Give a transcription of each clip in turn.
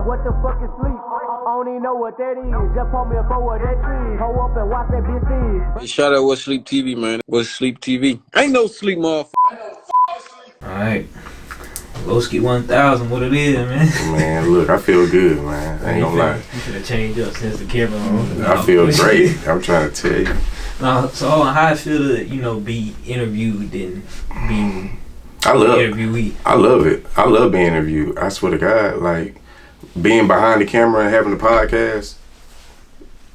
What the fuck is sleep? I don't even know what that is. Just pull me up over that tree. Hold up and watch that bitch feed. Shout out What Sleep TV, man. What Sleep TV. Ain't no sleep, motherfucker. Alright. Loski 1000, what it is, man. Man, look, I feel good, man. I ain't gonna lie. You should have changed up since the camera on. I feel great. I'm trying to tell you. So how I feel to, be interviewed and being interviewee. I love it. I love being interviewed. I swear to God, like being behind the camera and having the podcast.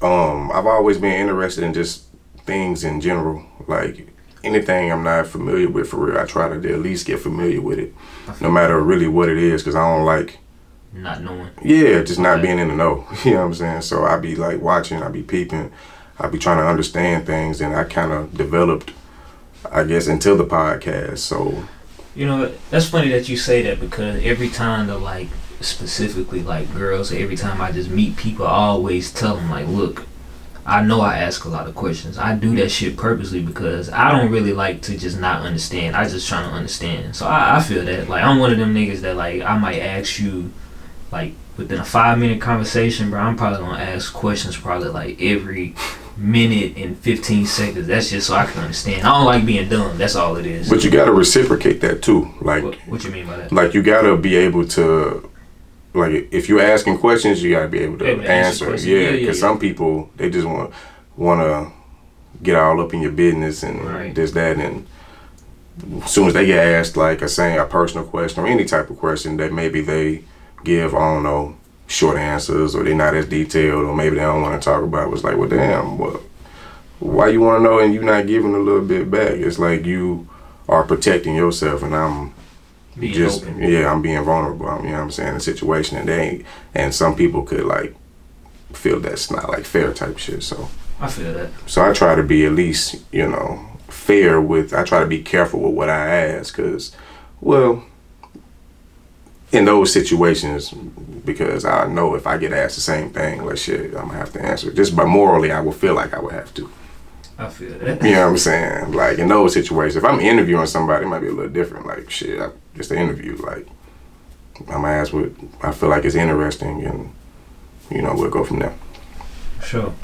I've always been interested in just things in general, like anything I'm not familiar with for real. I try to at least get familiar with it, no matter really what it is, because I don't like not knowing. Yeah, just not being in the know. You know what I'm saying? So I be like watching, I be peeping, I be trying to understand things, and I kind of developed, I guess, until the podcast. So that's funny that you say that, because every time specifically girls, every time I just meet people, I always tell them look, I know I ask a lot of questions. I do that shit purposely because I don't really like to just not understand. I just trying to understand. So I feel that I'm one of them niggas that I might ask you within a 5-minute conversation, bro. I'm probably gonna ask questions probably every minute and 15 seconds. That's just so I can understand. I don't like being dumb. That's all it is. But you gotta reciprocate that too. What you mean by that? You gotta be able to. If you're asking questions, you gotta be able to answer. Yeah, because some people, they just want to get all up in your business and this, that, and as soon as they get asked a personal question or any type of question that maybe they give, I don't know, short answers, or they're not as detailed, or maybe they don't want to talk about it. It's well, damn, why you want to know and you not giving a little bit back? It's you are protecting yourself, and I'm I'm being vulnerable. You know what I'm saying? In a situation, and some people could feel that's not fair type shit. So I feel that. So I try to be at least fair with. I try to be careful with what I ask, because in those situations, because I know if I get asked the same thing, I'm gonna have to answer it. Just by morally, I will feel like I would have to. I feel that. You know what I'm saying? In those situations, if I'm interviewing somebody, it might be a little different. Just an interview. I'm gonna ask what I feel like is interesting, and we'll go from there. Sure.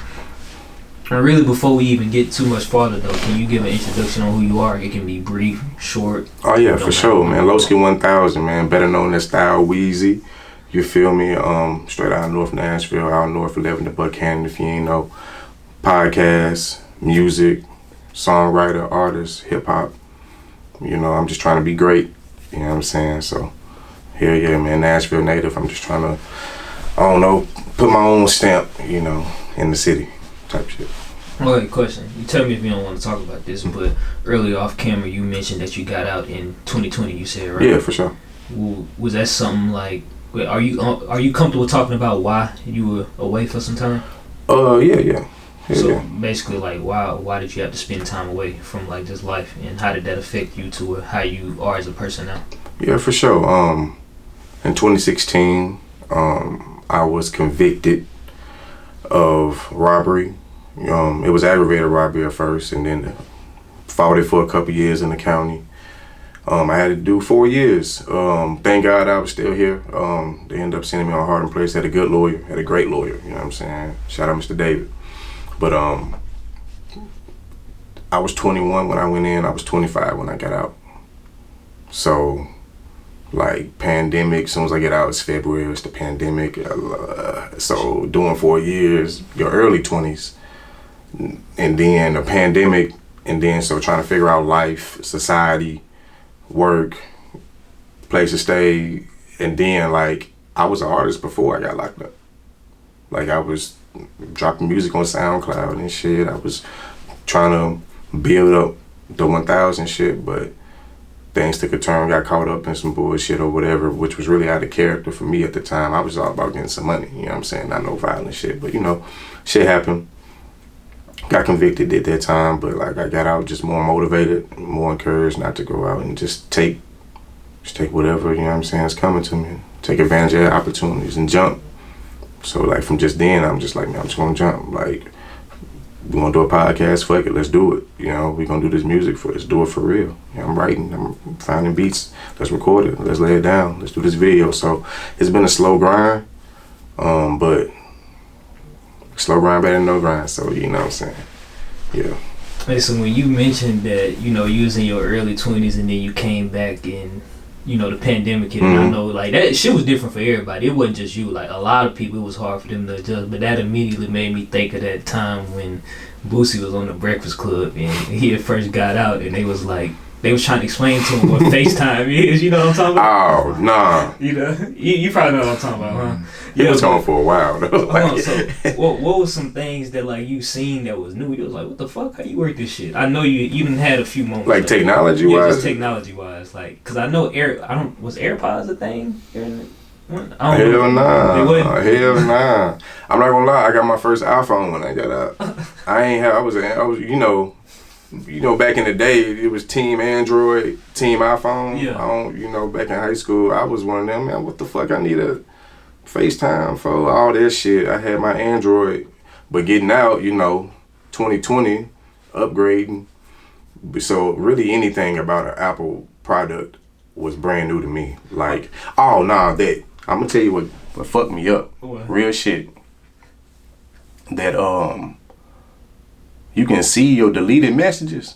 And really, before we even get too much farther, though, can you give an introduction on who you are? It can be brief, short. Oh yeah, for sure, man. Loski 1000, man, better known as Starlito. You feel me? Straight out of North Nashville, out north 11 to Buchanan, if you ain't know. Podcast, music, songwriter, artist, hip hop. I'm just trying to be great. You know what I'm saying? So, hell yeah, man, Nashville native. I'm just trying to, put my own stamp, in the city type shit. Okay, question. You tell me if you don't want to talk about this, but earlier off camera, you mentioned that you got out in 2020. You said, right? Yeah, for sure. Was that something are you comfortable talking about why you were away for some time? Yeah. So basically, why did you have to spend time away from just life, and how did that affect you to how you are as a person now? Yeah, for sure. In 2016, I was convicted of robbery. It was aggravated robbery at first, and then fought it for a couple years in the county. I had to do 4 years. Thank God I was still here. They ended up sending me on Hardin Place. Had a good lawyer, had a great lawyer. You know what I'm saying? Shout out Mr. David. But I was 21 when I went in. I was 25 when I got out. So, pandemic, as soon as I get out, it's February, it's the pandemic. So doing 4 years, your early 20s, and then a pandemic, and then so trying to figure out life, society, work, place to stay, and then I was an artist before I got locked up. I was dropping music on SoundCloud and shit. I was trying to build up the 1000 shit, but things took a turn, got caught up in some bullshit or whatever, which was really out of character for me at the time. I was all about getting some money, you know what I'm saying? Not no violent shit, but shit happened. Got convicted at that time, but I got out just more motivated, more encouraged not to go out and just take whatever, you know what I'm saying, is coming to me. Take advantage of opportunities and jump. So from just then, I'm just man, I'm just gonna jump. We're gonna do a podcast, fuck it, let's do it. We're gonna do this music let's do it for real. I'm writing, I'm finding beats, let's record it, let's lay it down, let's do this video. So it's been a slow grind, But slow grind better than no grind. So you know what I'm saying? Yeah. Hey, so when you mentioned that, you know, you was in your early 20s and then you came back and, you know, the pandemic hit, and I know, like, that shit was different for everybody. It wasn't just you. Like, a lot of people, it was hard for them to adjust. But that immediately made me think of that time when Boosie was on the Breakfast Club and he had first got out and they was like, they was trying to explain to him what FaceTime is, you know what I'm talking about? Oh, nah. You know, you probably know what I'm talking about, huh? It was going for a while, though. So, what was some things that, like, you seen that was new? You was like, what the fuck? How you work this shit? I know you done had a few moments. Like, technology-wise? Yeah, just technology-wise. Like, because I know, was AirPods a thing? Hell nah. Hell nah. I'm not gonna lie, I got my first iPhone when I got out. I was, you know, back in the day, it was Team Android, Team iPhone. Yeah. Back in high school, I was one of them. Man, what the fuck? I need a FaceTime for all that shit. I had my Android, but getting out, 2020, upgrading. So really, anything about an Apple product was brand new to me. Like, I'm gonna tell you what fucked me up. What? Real shit. That you can see your deleted messages.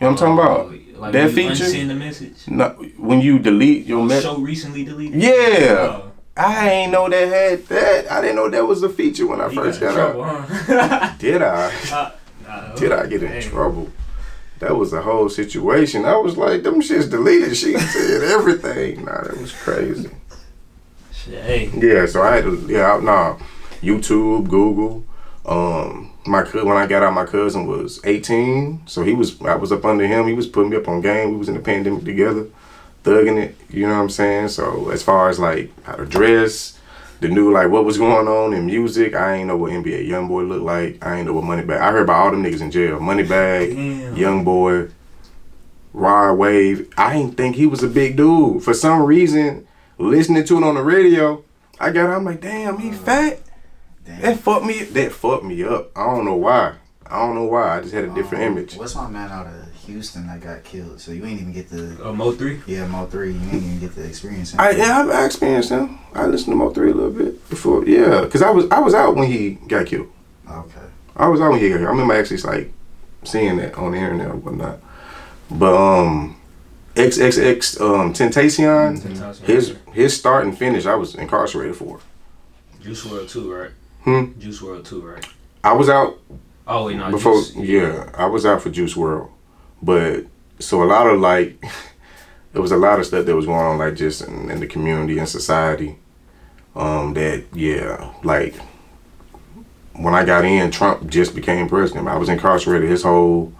You know what I'm talking about? Like that when you feature. unsend the message? No, when you delete your message. So recently deleted? Yeah. I ain't know that had that. I didn't know that was a feature when I first got trouble, out. Huh? Did I? Did I get in trouble? That was the whole situation. I was like, them shits deleted. She said everything. Nah, that was crazy. Shit. Yeah, so I had to, YouTube, Google. When I got out, my cousin was 18, so I was up under him. He was putting me up on game. We was in the pandemic together, thugging it. You know what I'm saying? So as far as like how to dress, the new like what was going on in music, I ain't know what NBA YoungBoy looked like. I ain't know what Moneybagg. I heard about all them niggas in jail. Moneybagg, YoungBoy, Rod Wave. I ain't think he was a big dude. For some reason, listening to it on the radio, I'm like, damn, he fat. Damn. That fucked me up. I don't know why. I just had a different image. What's my man out of Houston that got killed? So you ain't even get the Mo 3? Yeah, Mo 3. You ain't even get the experience him. I experienced him. I listened to Mo 3 a little bit before. Yeah, because I was out when he got killed. Okay. I was out when he got killed. I remember actually like seeing that on the internet or whatnot. But XXXTentacion, his start and finish, I was incarcerated for. Juice WRLD 2, right? Juice WRLD 2, right? I was out. Oh wait, no. Before, I was out for Juice WRLD, but so a lot of like, there was a lot of stuff that was going on like just in the community and society. Like when I got in, Trump just became president. I was incarcerated his whole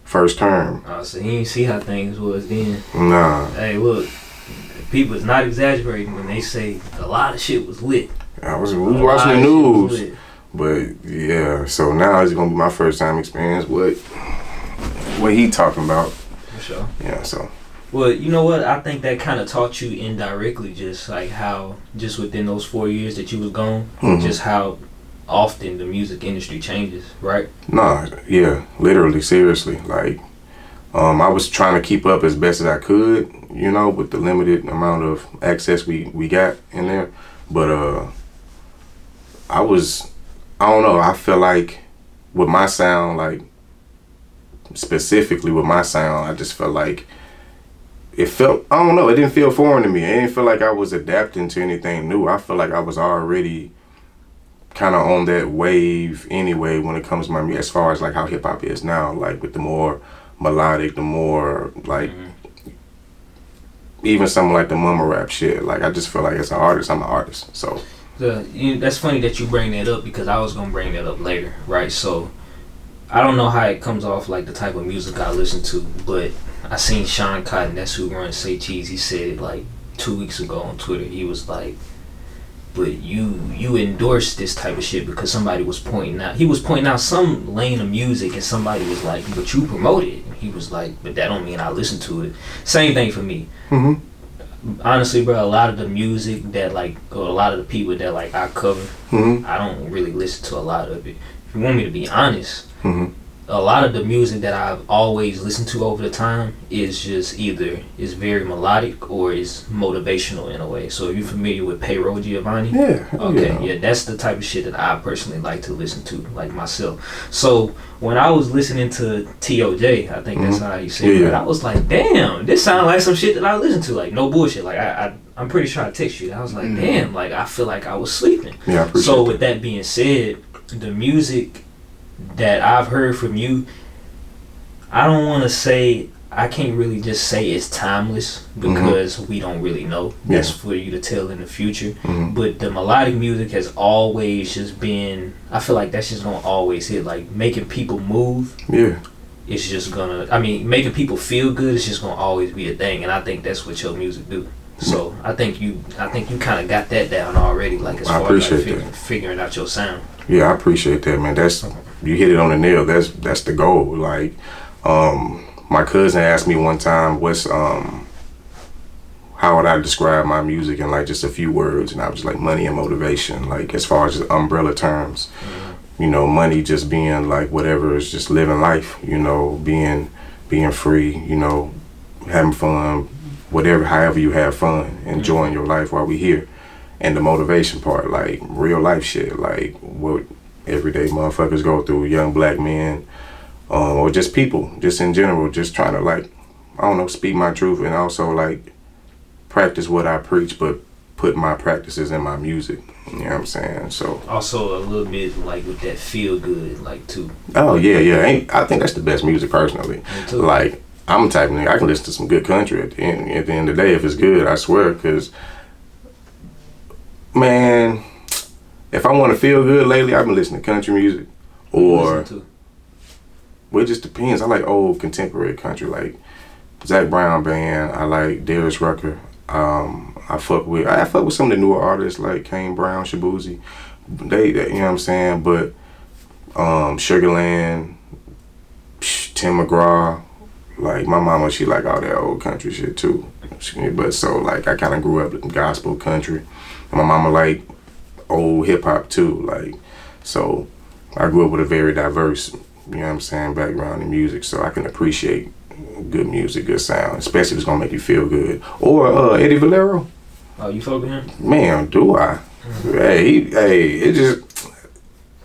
first term. So he didn't see how things was then. Nah. Hey, look, people is not exaggerating when they say a lot of shit was lit. We was watching the news, but yeah. So now it's gonna be my first time experience. What he talking about? For sure. Yeah. So. Well, you know what? I think that kind of taught you indirectly, just like how, just within those 4 years that you was gone, just how often the music industry changes, right? Nah. Yeah. Literally, seriously. Like, I was trying to keep up as best as I could, with the limited amount of access we got in there, but I don't know, I feel like with my sound, like specifically with my sound, I just felt like it didn't feel foreign to me. It didn't feel like I was adapting to anything new. I feel like I was already kind of on that wave anyway when it comes to my music, as far as like how hip hop is now, like with the more melodic, the more like even something like the mumble rap shit. Like I just feel like as an artist, I'm an artist, so. That's funny that you bring that up because I was gonna bring that up later, right? So I don't know how it comes off like the type of music I listen to, but I seen Sean Cotton, that's who runs Say Cheese. He said it like 2 weeks ago on Twitter. He was like, "But you endorsed this type of shit because somebody was pointing out." He was pointing out some lane of music, and somebody was like, "But you promote it." And he was like, "But that don't mean I listen to it." Same thing for me. Honestly, bro, a lot of the music that or a lot of the people that I cover, I don't really listen to a lot of it. If you want me to be honest, a lot of the music that I've always listened to over the time is just either is very melodic or is motivational in a way. So are you familiar with Payroll Giovanni? Yeah. Okay, yeah, that's the type of shit that I personally like to listen to, like myself. So when I was listening to TOJ, I think that's how you say it, I was like, damn, this sounds like some shit that I listen to, like no bullshit. Like I'm pretty sure I text you. I was like, damn, like I feel like I was sleeping. Yeah, I appreciate so with that being said, the music that I've heard from you, I don't want to say, I can't really just say it's timeless because we don't really know. That's for you to tell in the future. But the melodic music has always just been, I feel like that's just gonna always hit. Like making people move. Yeah. It's just gonna, I mean, making people feel good is just gonna always be a thing, and I think that's what your music do. So I think you kind of got that down already. Like as far as like figuring out your sound. Yeah, I appreciate that, man. That's, you hit it on the nail. That's the goal. Like, my cousin asked me one time, what's how would I describe my music in like just a few words, and I was like, money and motivation. Like as far as umbrella terms, you know, money just being like whatever is just living life. You know, being free. You know, having fun, whatever, however you have fun, enjoying your life while we here. And the motivation part, like real life shit, like what everyday motherfuckers go through, young black men, or just people, just in general, just trying to like, I don't know, speak my truth and also like practice what I preach, but put my practices in my music. You know what I'm saying? So also a little bit like with that feel good, like too. Oh yeah. I think that's the best music personally. Like I'm the type of nigga, I can listen to some good country at the end of the day if it's good, I swear, because man, if I want to feel good lately, I've been listening to country music, or well, it just depends. I like old contemporary country, like Zach Brown band. I like Darius Rucker. I fuck with some of the newer artists like Kane Brown, Shaboozey. They you know what I'm saying. But Sugarland, Tim McGraw. Like my mama, she like all that old country shit too. But so like I kind of grew up in gospel country. My mama like old hip hop too, like, so I grew up with a very diverse, you know what I'm saying, background in music, so I can appreciate good music, good sound, especially if it's gonna make you feel good. Or Eddie Valero. Oh, you fuck with him? Man, do I? Hey, it just,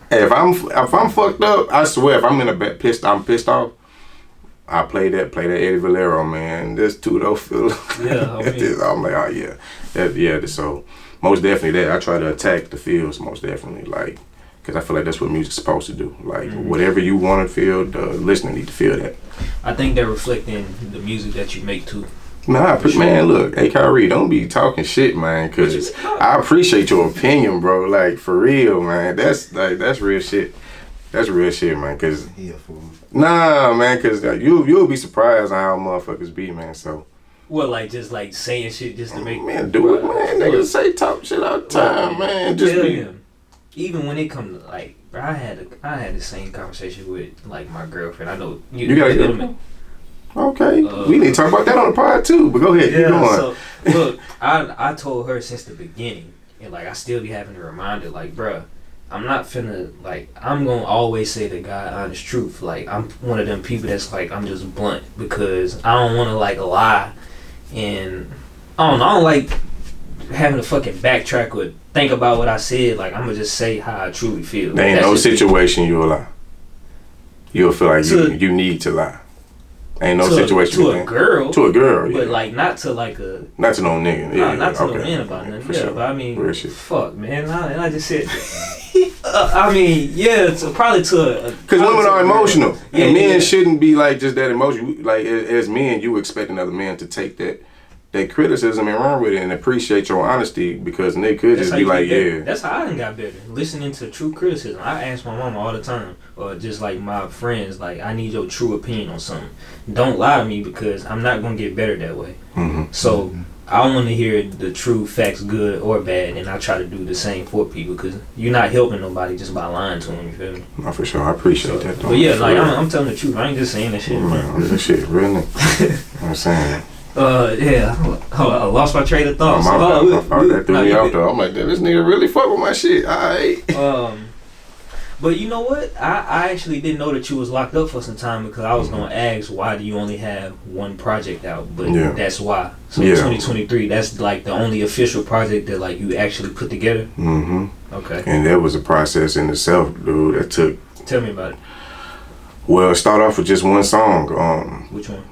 hey, if I'm fucked up, I swear, if I'm in a pissed off, I play that Eddie Valero, man. This too though, feel. Yeah, I'm like, oh yeah, so. Most definitely that. I try to attack the feels, most definitely, like, because I feel like that's what music's supposed to do. Like, whatever you want to feel, the listener need to feel that. I think that reflects in the music that you make, too. Nah, man, look, hey, Kyree, don't be talking shit, man, because I appreciate your opinion, bro. Like, for real, man. That's real shit. That's real shit, man, because... Nah, man, because you'll be surprised on how motherfuckers be, man, so... Well, like just like saying shit just to make man do it, man. Niggas say talk shit all the time, man. Just be him. Even when it comes to like, bro, I had the same conversation with like my girlfriend. I know you got a girlfriend. Okay, we need to talk about that on the pod too. But go ahead, keep going. So look, I told her since the beginning, and like I still be having to remind her, like, bro, I'm not finna, like, I'm gonna always say the God honest truth. Like, I'm one of them people that's like, I'm just blunt because I don't want to like lie. And I don't like having to fucking backtrack or think about what I said. Like, I'm gonna just say how I truly feel. There ain't no situation you'll lie. You'll feel like you need to lie. Ain't no situation to a girl. To a girl, yeah. But like not to like a. Not to no nigga. Yeah, not to no man about nothing. Yeah, sure. But I mean, fuck, man. I just said. I mean, yeah, probably to a. Because women are emotional, and men shouldn't be like just that emotional. Like as men, you expect another man to take that criticism and run with it and appreciate your honesty, because they could just be like, yeah. That's how I done got better. Listening to true criticism. I ask my mama all the time, or just like my friends, like, I need your true opinion on something. Don't lie to me because I'm not gonna get better that way. So I want to hear the true facts, good or bad, and I try to do the same for people because you're not helping nobody just by lying to them. You feel me? No, for sure. I appreciate that. But yeah, like I'm telling the truth. I ain't just saying that shit. That shit, real nigga. You know what I'm saying? Yeah. I lost my train of thought. That threw me off though. I'm like, this nigga really fuck with my shit. Alright. But you know what? I actually didn't know that you was locked up for some time because I was gonna ask why do you only have one project out? But that's why. So 2023, that's like the only official project that like you actually put together. Mm-hmm. Okay. And that was a process in itself, dude. That took. Tell me about it. Well, it started off with just one song. Which one?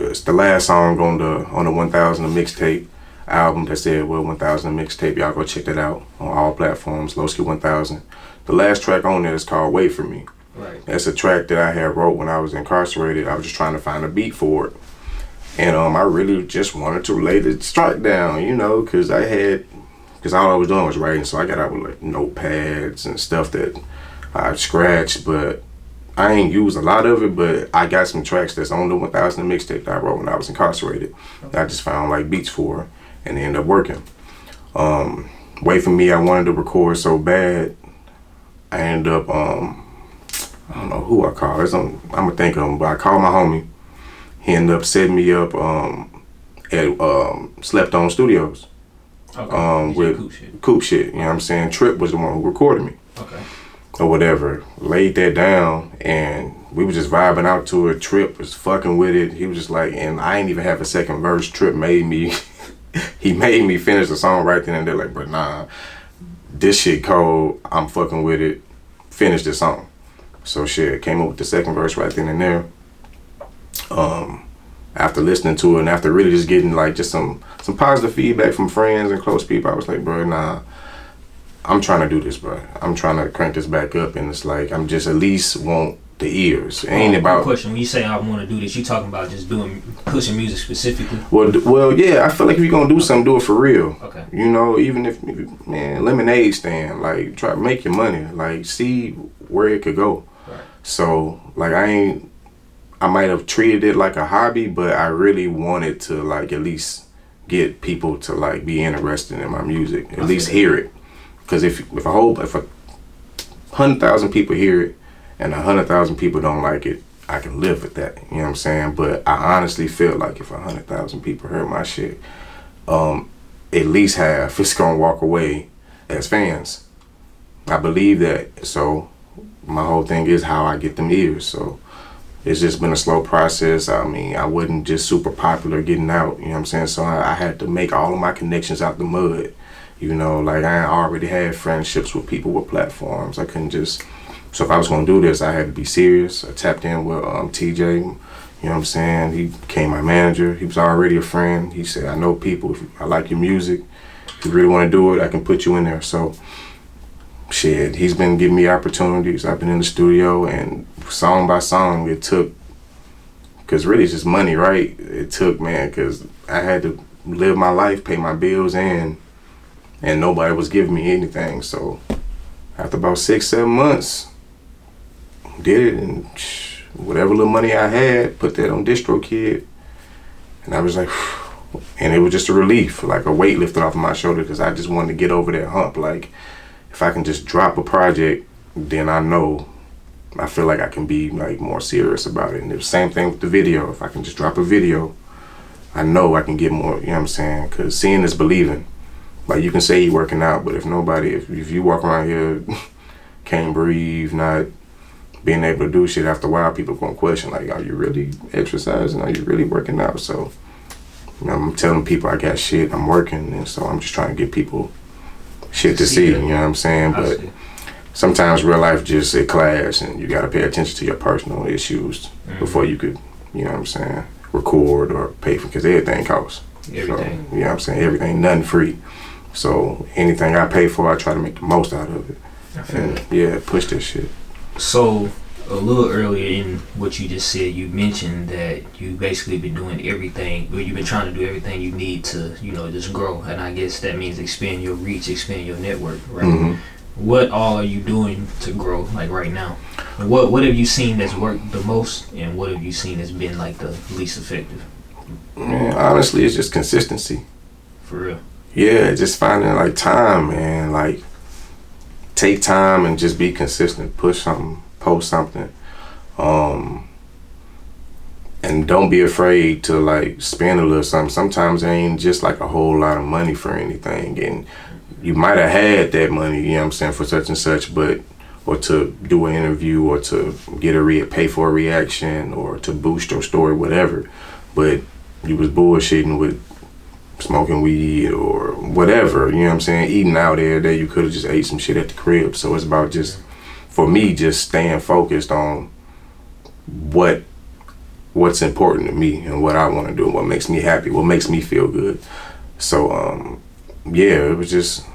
It's the last song on the 1000 Mixtape album that said, well, 1000 Mixtape. Y'all go check that out on all platforms. Loski 1000. The last track on there is called Wait For Me. Right. That's a track that I had wrote when I was incarcerated. I was just trying to find a beat for it. And I really just wanted to lay the strike down, you know, because all I was doing was writing. So I got out with like notepads and stuff that I scratched, but I ain't used a lot of it, but I got some tracks that's on the 1000 Mixtape that I wrote when I was incarcerated. Okay. I just found like beats for, and they ended up working. Wait For Me, I wanted to record so bad. I ended up, I don't know who I called. I'm gonna think of him, but I called my homie. He ended up setting me up at Slept On Studios. Okay. With Coop Shit. You know what I'm saying? Trip was the one who recorded me. Okay. Or whatever. Laid that down, and we were just vibing out to it. Trip was fucking with it. He was just like, and I ain't even have a second verse. Trip made me, he made me finish the song right then and there. Like, but nah. This shit cold, I'm fucking with it, finish the song. So shit, came up with the second verse right then and there. After listening to it and after really just getting like just some positive feedback from friends and close people, I was like, bro, nah, I'm trying to do this, bro. I'm trying to crank this back up, and it's like, I'm just at least want the ears. It ain't about. Question: when you say I want to do this, you talking about just pushing music specifically? Well, yeah. I feel like if you're gonna do something, do it for real. Okay. You know, even if man, lemonade stand, like try to make your money, like see where it could go. Right. So like I might have treated it like a hobby, but I really wanted to like at least get people to like be interested in my music, at least hear it. Because if 100,000 people hear it and 100,000 people don't like it, I can live with that. You know what I'm saying? But I honestly feel like if 100,000 people heard my shit, at least half is gonna walk away as fans. I believe that. So my whole thing is how I get them ears. So it's just been a slow process. I mean, I wasn't just super popular getting out. You know what I'm saying? So I had to make all of my connections out the mud. You know, like I already had friendships with people with platforms. I couldn't just, so if I was gonna do this, I had to be serious. I tapped in with TJ, you know what I'm saying? He became my manager. He was already a friend. He said, I know people, I like your music. If you really wanna do it, I can put you in there. So, shit, he's been giving me opportunities. I've been in the studio, and song by song, it took, cause really it's just money, right? It took, man, cause I had to live my life, pay my bills, and nobody was giving me anything. So after about 6-7 months, did it, and whatever little money I had, put that on DistroKid, and I was like, and it was just a relief, like a weight lifted off of my shoulder, because I just wanted to get over that hump. Like, if I can just drop a project, then I feel like I can be like more serious about it. And the same thing with the video. If I can just drop a video, I know I can get more, you know what I'm saying? Because seeing is believing. Like, you can say you're working out, but if you walk around here, can't breathe, not being able to do shit, after a while, people gonna question, like, are you really exercising? Are you really working out? So, you know, I'm telling people I got shit, I'm working, and so I'm just trying to give people shit to see, you know what I'm saying? But sometimes real life just a clash, and you gotta pay attention to your personal issues before you could, you know what I'm saying, record or pay for, because everything costs. Everything. So, you know what I'm saying? Everything, nothing free. So anything I pay for, I try to make the most out of it. And yeah, push this shit. So a little earlier in what you just said, you mentioned that you basically been doing everything, or you've been trying to do everything you need to, you know, just grow. And I guess that means expand your reach, expand your network, right? Mm-hmm. What all are you doing to grow, like right now? And what have you seen that's worked the most, and what have you seen that's been like the least effective? Man, honestly, it's just consistency. For real. Yeah, just finding like time, man. Like, take time and just be consistent. Push something, post something, and don't be afraid to like spend a little something. Sometimes it ain't just like a whole lot of money for anything, and you might have had that money, you know what I'm saying, for such and such, but or to do an interview or to get pay for a reaction or to boost your story, whatever. But you was bullshitting with smoking weed or whatever, you know what I'm saying? Eating out every day, you could have just ate some shit at the crib. So it's about just, for me, just staying focused on what's important to me and what I want to do, what makes me happy, what makes me feel good. So yeah, it was just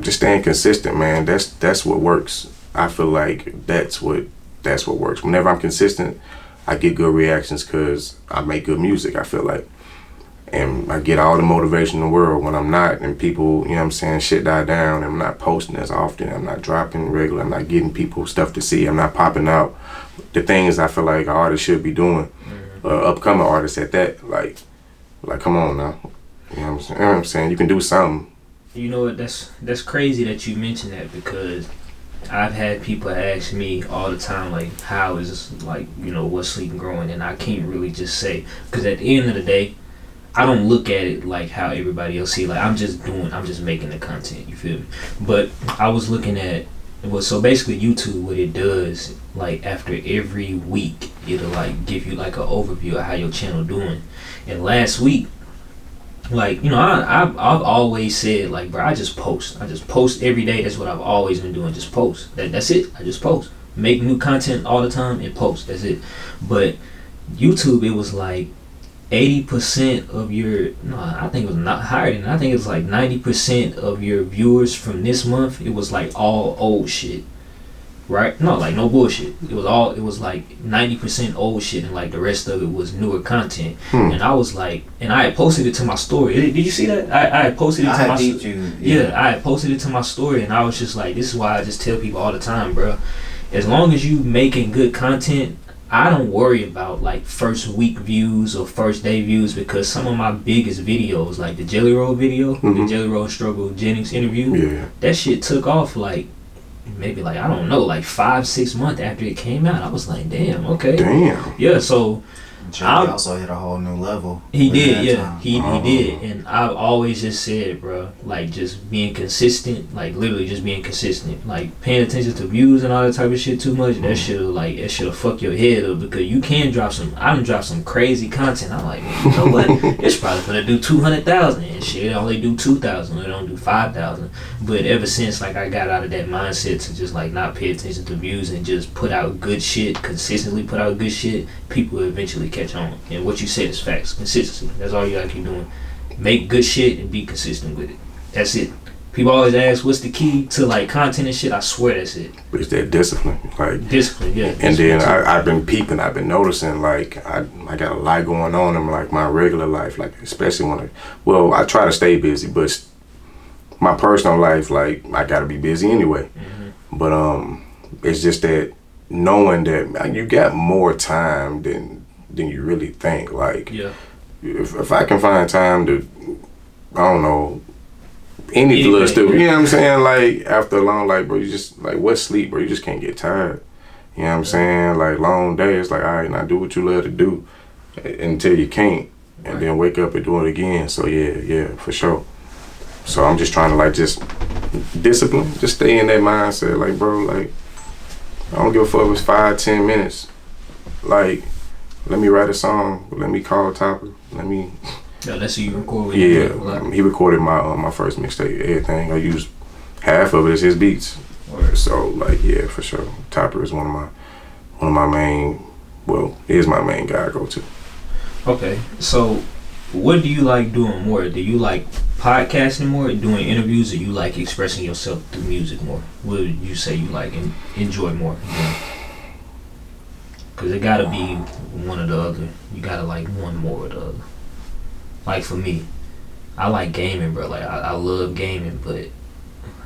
staying consistent, man. That's what works. I feel like that's what works. Whenever I'm consistent, I get good reactions because I make good music, I feel like. And I get all the motivation in the world. When I'm not, and people, you know what I'm saying, shit die down, I'm not posting as often, I'm not dropping regular, I'm not getting people stuff to see, I'm not popping out the things I feel like an artist should be doing, upcoming artists at that, like come on now, you know what I'm saying, you can do something. You know what, that's crazy that you mentioned that, because I've had people ask me all the time, like, how is, like, you know, what's Sleep growing, and I can't really just say, because at the end of the day, I don't look at it like how everybody else see it. Like, I'm just making the content, you feel me? But I was looking at, so basically YouTube, what it does, like, after every week, it'll, like, give you, like, an overview of how your channel doing. And last week, like, you know, I've always said, like, bro, I just post every day. That's what I've always been doing, just post. That's it, I just post. Make new content all the time and post, that's it. But YouTube, it was like, 80% of your, no, I think it was not higher than that. I think it was like 90% of your viewers from this month, it was like all old shit, right? No, like no bullshit. It was like 90% old shit, and like the rest of it was newer content. And I was like, and I had posted it to my story. Did you see that? I had posted it to my story. Yeah, I had posted it to my story, and I was just like, this is why I just tell people all the time, bro. As long as you making good content, I don't worry about like first week views or first day views, because some of my biggest videos, like the Jelly Roll video, the Jelly Roll Struggle Jennings interview, that shit took off like maybe like, I don't know, like 5-6 months after it came out. I was like, damn, okay. Damn. Yeah, so Jelly also hit a whole new level. He did, yeah. He did. And I've always just said, bro, like, just being consistent, like, literally just being consistent. Like, paying attention to views and all that type of shit too much, that shit'll fuck your head up, because you can drop some crazy content. I'm like, you know what? It's probably gonna do 200,000 and shit. It only do 2,000. It don't do 5,000. But ever since, like, I got out of that mindset to just, like, not pay attention to views and just put out good shit, consistently put out good shit, people will eventually catch on. And what you said is facts. Consistency. That's all you gotta keep doing. Make good shit and be consistent with it. That's it. People always ask, what's the key to like content and shit? I swear that's it. But it's that discipline. Like discipline, yeah. And then I've been peeping, I've been noticing, like I got a lot going on in like my regular life, like especially when I try to stay busy, but my personal life, like I gotta be busy anyway. But it's just that knowing that you got more time than you really think. Like, if I can find time to, I don't know, any little stuff, you know what I'm saying? Like, after a long, like, bro, you just, like, what's sleep, bro? You just can't get tired. You know what I'm saying? Like, long days, like, all right, now do what you love to do until you can't, and then wake up and do it again. So, yeah, for sure. So, I'm just trying to, like, just discipline, just stay in that mindset. Like, bro, like, I don't give a fuck if it's 5-10 minutes. Like, let me write a song. Let me call Topper. Let me. Yeah, that's who you record with. Yeah, he recorded my first mixtape. Everything I used, half of it is his beats. So like, yeah, for sure. Topper is one of my main. Well, he is my main guy I go to. Okay, so what do you like doing more? Do you like podcasting more, or doing interviews, or you like expressing yourself through music more? What would you say you like and enjoy more? Because it gotta be one or the other. You gotta like one more or the other. Like for me, I like gaming, bro. Like I love gaming, but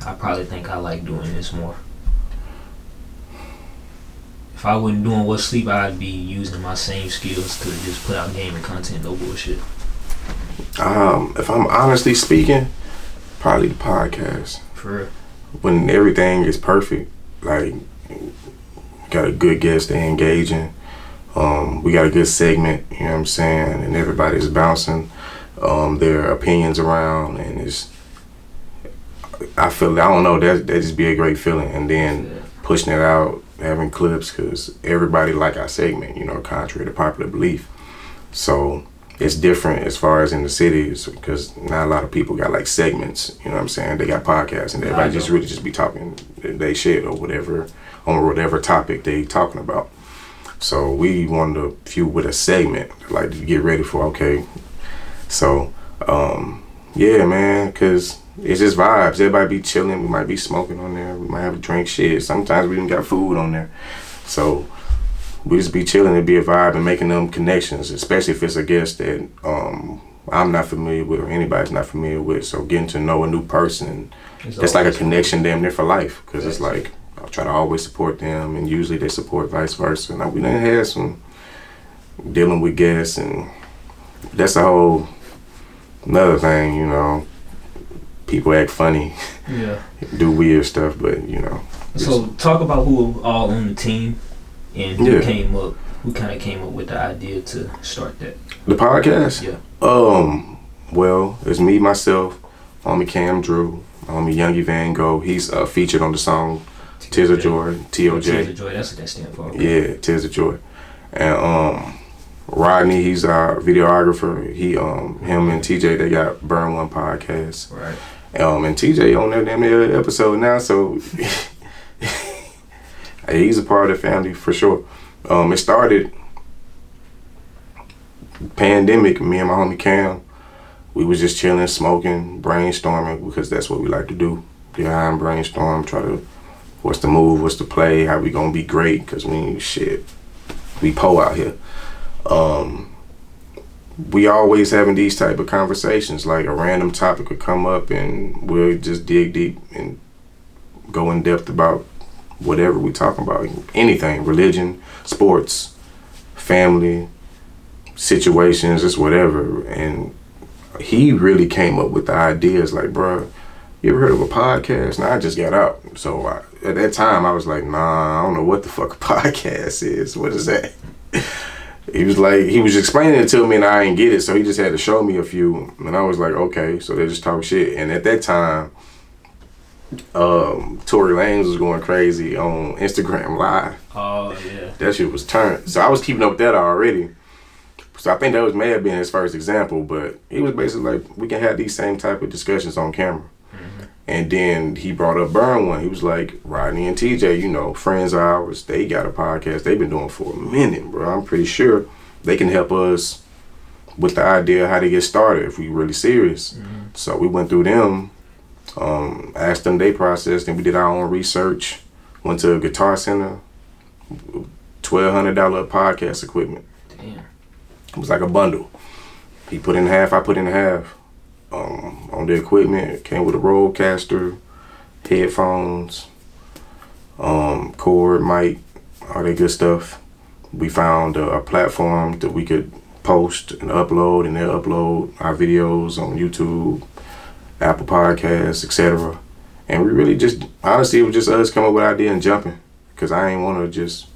I probably think I like doing this more. If I wasn't doing What Sleep, I'd be using my same skills to just put out gaming content, no bullshit. If I'm honestly speaking, probably the podcast. For real. When everything is perfect, like got a good guest, they engaging. We got a good segment, you know what I'm saying, and everybody's bouncing their opinions around, and I feel, I don't know, that just be a great feeling. And then pushing it out, having clips, because everybody like our segment, you know, contrary to popular belief. So it's different as far as in the cities, because not a lot of people got like segments, you know what I'm saying? They got podcasts and everybody just really just be talking they shit or whatever, on whatever topic they talking about. So we wanted a few with a segment, like to get ready for, okay. So, yeah, man, because it's just vibes. Everybody be chilling. We might be smoking on there. We might have a drink, shit. Sometimes we even got food on there. So we just be chilling and be a vibe and making them connections, especially if it's a guest that I'm not familiar with or anybody's not familiar with. So getting to know a new person, it's like a connection damn near for life, because it's like I try to always support them, and usually they support vice versa. Now we done had some dealing with guests, and that's a whole another thing, you know. People act funny, do weird stuff, but you know. So talk about who all on the team and who came up, who kind of came up with the idea to start that. The podcast? Yeah. Well, it's me, myself, homie Cam Drew, homie Youngie Van Gogh. He's featured on the song Tears of Joy, TOJ. Tears of Joy, that's what that stands for. Okay. Yeah, Tears of Joy. And Rodney, he's our videographer. He, him and TJ, they got Burn One podcast. Right. And TJ on that damn near episode now, so he's a part of the family for sure. It started pandemic. Me and my homie Cam, we was just chilling, smoking, brainstorming, because that's what we like to do. Get high and brainstorm, try to, what's the move, what's the play, how we gonna be great, because we po out here. We always having these type of conversations, like a random topic would come up and we'll just dig deep and go in depth about whatever we talking about, anything, religion, sports, family, situations, just whatever. And he really came up with the ideas, like, bro, you ever heard of a podcast? Now I just got out. So at that time I was like, nah, I don't know what the fuck a podcast is. What is that? He was explaining it to me and I didn't get it, so he just had to show me a few, and I was like, okay, so they just talk shit. And at that time, Tory Lanez was going crazy on Instagram Live. Oh, yeah. That shit was turned. So I was keeping up with that already. So I think that may have been his first example, but he was basically like, we can have these same type of discussions on camera. Mm-hmm. And then he brought up Burn One. He was like, Rodney and TJ, you know, friends of ours, they got a podcast they've been doing for a minute, bro. I'm pretty sure they can help us with the idea of how to get started if we really serious. Mm-hmm. So we went through them, asked them their process, then we did our own research, went to a Guitar Center, $1,200 podcast equipment. Damn. It was like a bundle. He put in half, I put in half. On the equipment, it came with a roadcaster, headphones, cord, mic, all that good stuff. We found a platform that we could post and upload, and they'll upload our videos on YouTube, Apple Podcasts, etc. And we really just, honestly, it was just us coming up with an idea and jumping, because I ain't want to just,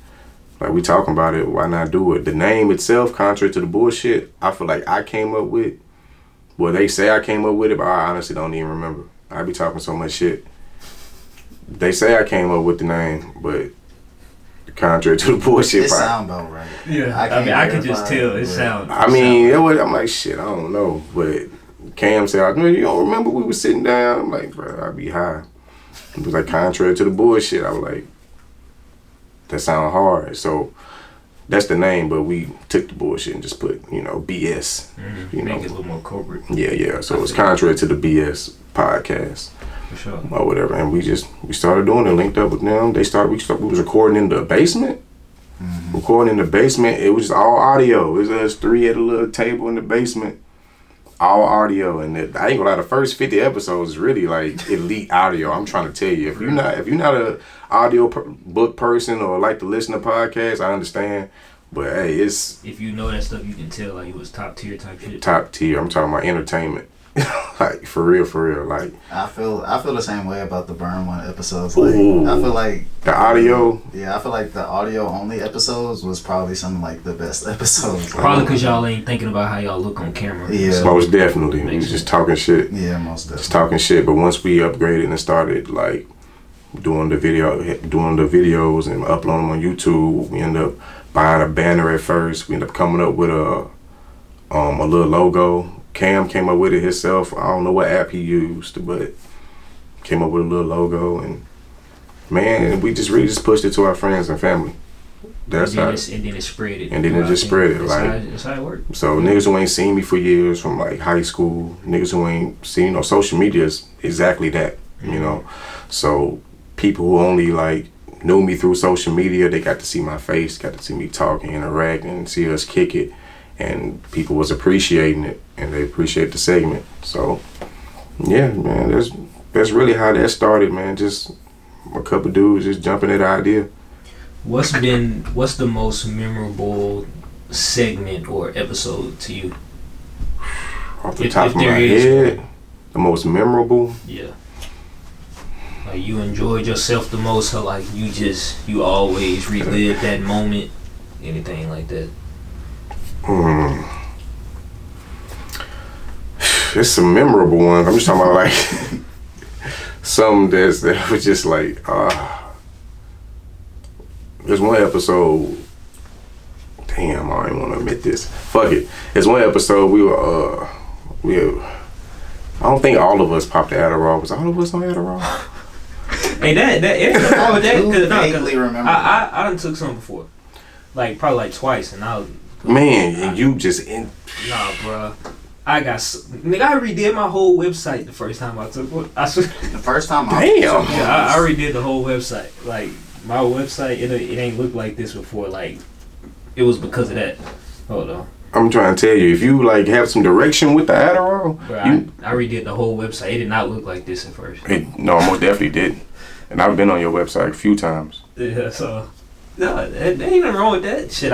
like, we talking about it, why not do it? The name itself, contrary to the bullshit, I feel like I came up with. Well, they say I came up with it, but I honestly don't even remember. I be talking so much shit. They say I came up with the name, but contrary to the bullshit. It sound about right. Yeah, I could just tell it sound. I'm like, shit, I don't know. But Cam said, you don't remember we was sitting down? I'm like, bro, I be high. It was like, contrary to the bullshit. I was like, that sound hard. So that's the name, but we took the bullshit and just put, BS. Mm-hmm. Make it a little more corporate. Yeah. So it's contrary to the BS podcast. For sure. Or whatever. And we started doing it, linked up with them. We was recording in the basement. Mm-hmm. Recording in the basement. It was all audio. It was us three at a little table in the basement. All audio. And I ain't gonna lie, the first 50 episodes is really like elite audio. I'm trying to tell you. If you're not a audio book person or like to listen to podcasts, I understand. But hey, it's, if you know that stuff, you can tell like it was top tier type shit. Top tier. I'm talking about entertainment. Like for real, like I feel the same way about the Burn One episodes. Like I feel like the audio. Yeah, I feel like the audio only episodes was probably some of like the best episodes. Probably because y'all ain't thinking about how y'all look on camera. Yeah, so most definitely. We was just talking shit. Yeah, most definitely. Just talking shit. But once we upgraded and started like doing the videos and uploading them on YouTube, we ended up buying a banner at first. We ended up coming up with a little logo. Cam came up with it himself. I don't know what app he used, but came up with a little logo, and man, we just really just pushed it to our friends and family. That's how. And then it spread it. And then it just spread it. That's how it worked. So niggas who ain't seen me for years from like high school, niggas who ain't seen social media is exactly that, you know. So people who only like knew me through social media, they got to see my face, got to see me talking, interacting, and see us kick it. And people was appreciating it, and they appreciate the segment. So, yeah, man, that's really how that started, man. Just a couple dudes just jumping at the idea. What's the most memorable segment or episode to you? Off the top of my head, the most memorable? Yeah. Like you enjoyed yourself the most, or like you always relive that moment, anything like that? There's some memorable ones. I'm just talking about like some that was just like there's one episode. Damn, I don't want to admit this. Fuck it. There's one episode I don't think all of us popped the Adderall. Was all of us on Adderall? Hey, remember. I done took some before, like probably like twice, and I was. Man, and you just in. Nah, bruh. I redid my whole website the first time I took one. I swear. The first time I redid the whole website. Like, my website, it ain't looked like this before. Like, it was because of that. Hold on. I'm trying to tell you, if you like have some direction with the Adderall. Bruh, I redid the whole website. It did not look like this at first. No, I most definitely did. And I've been on your website a few times. Yeah, so. No, there ain't nothing wrong with that shit.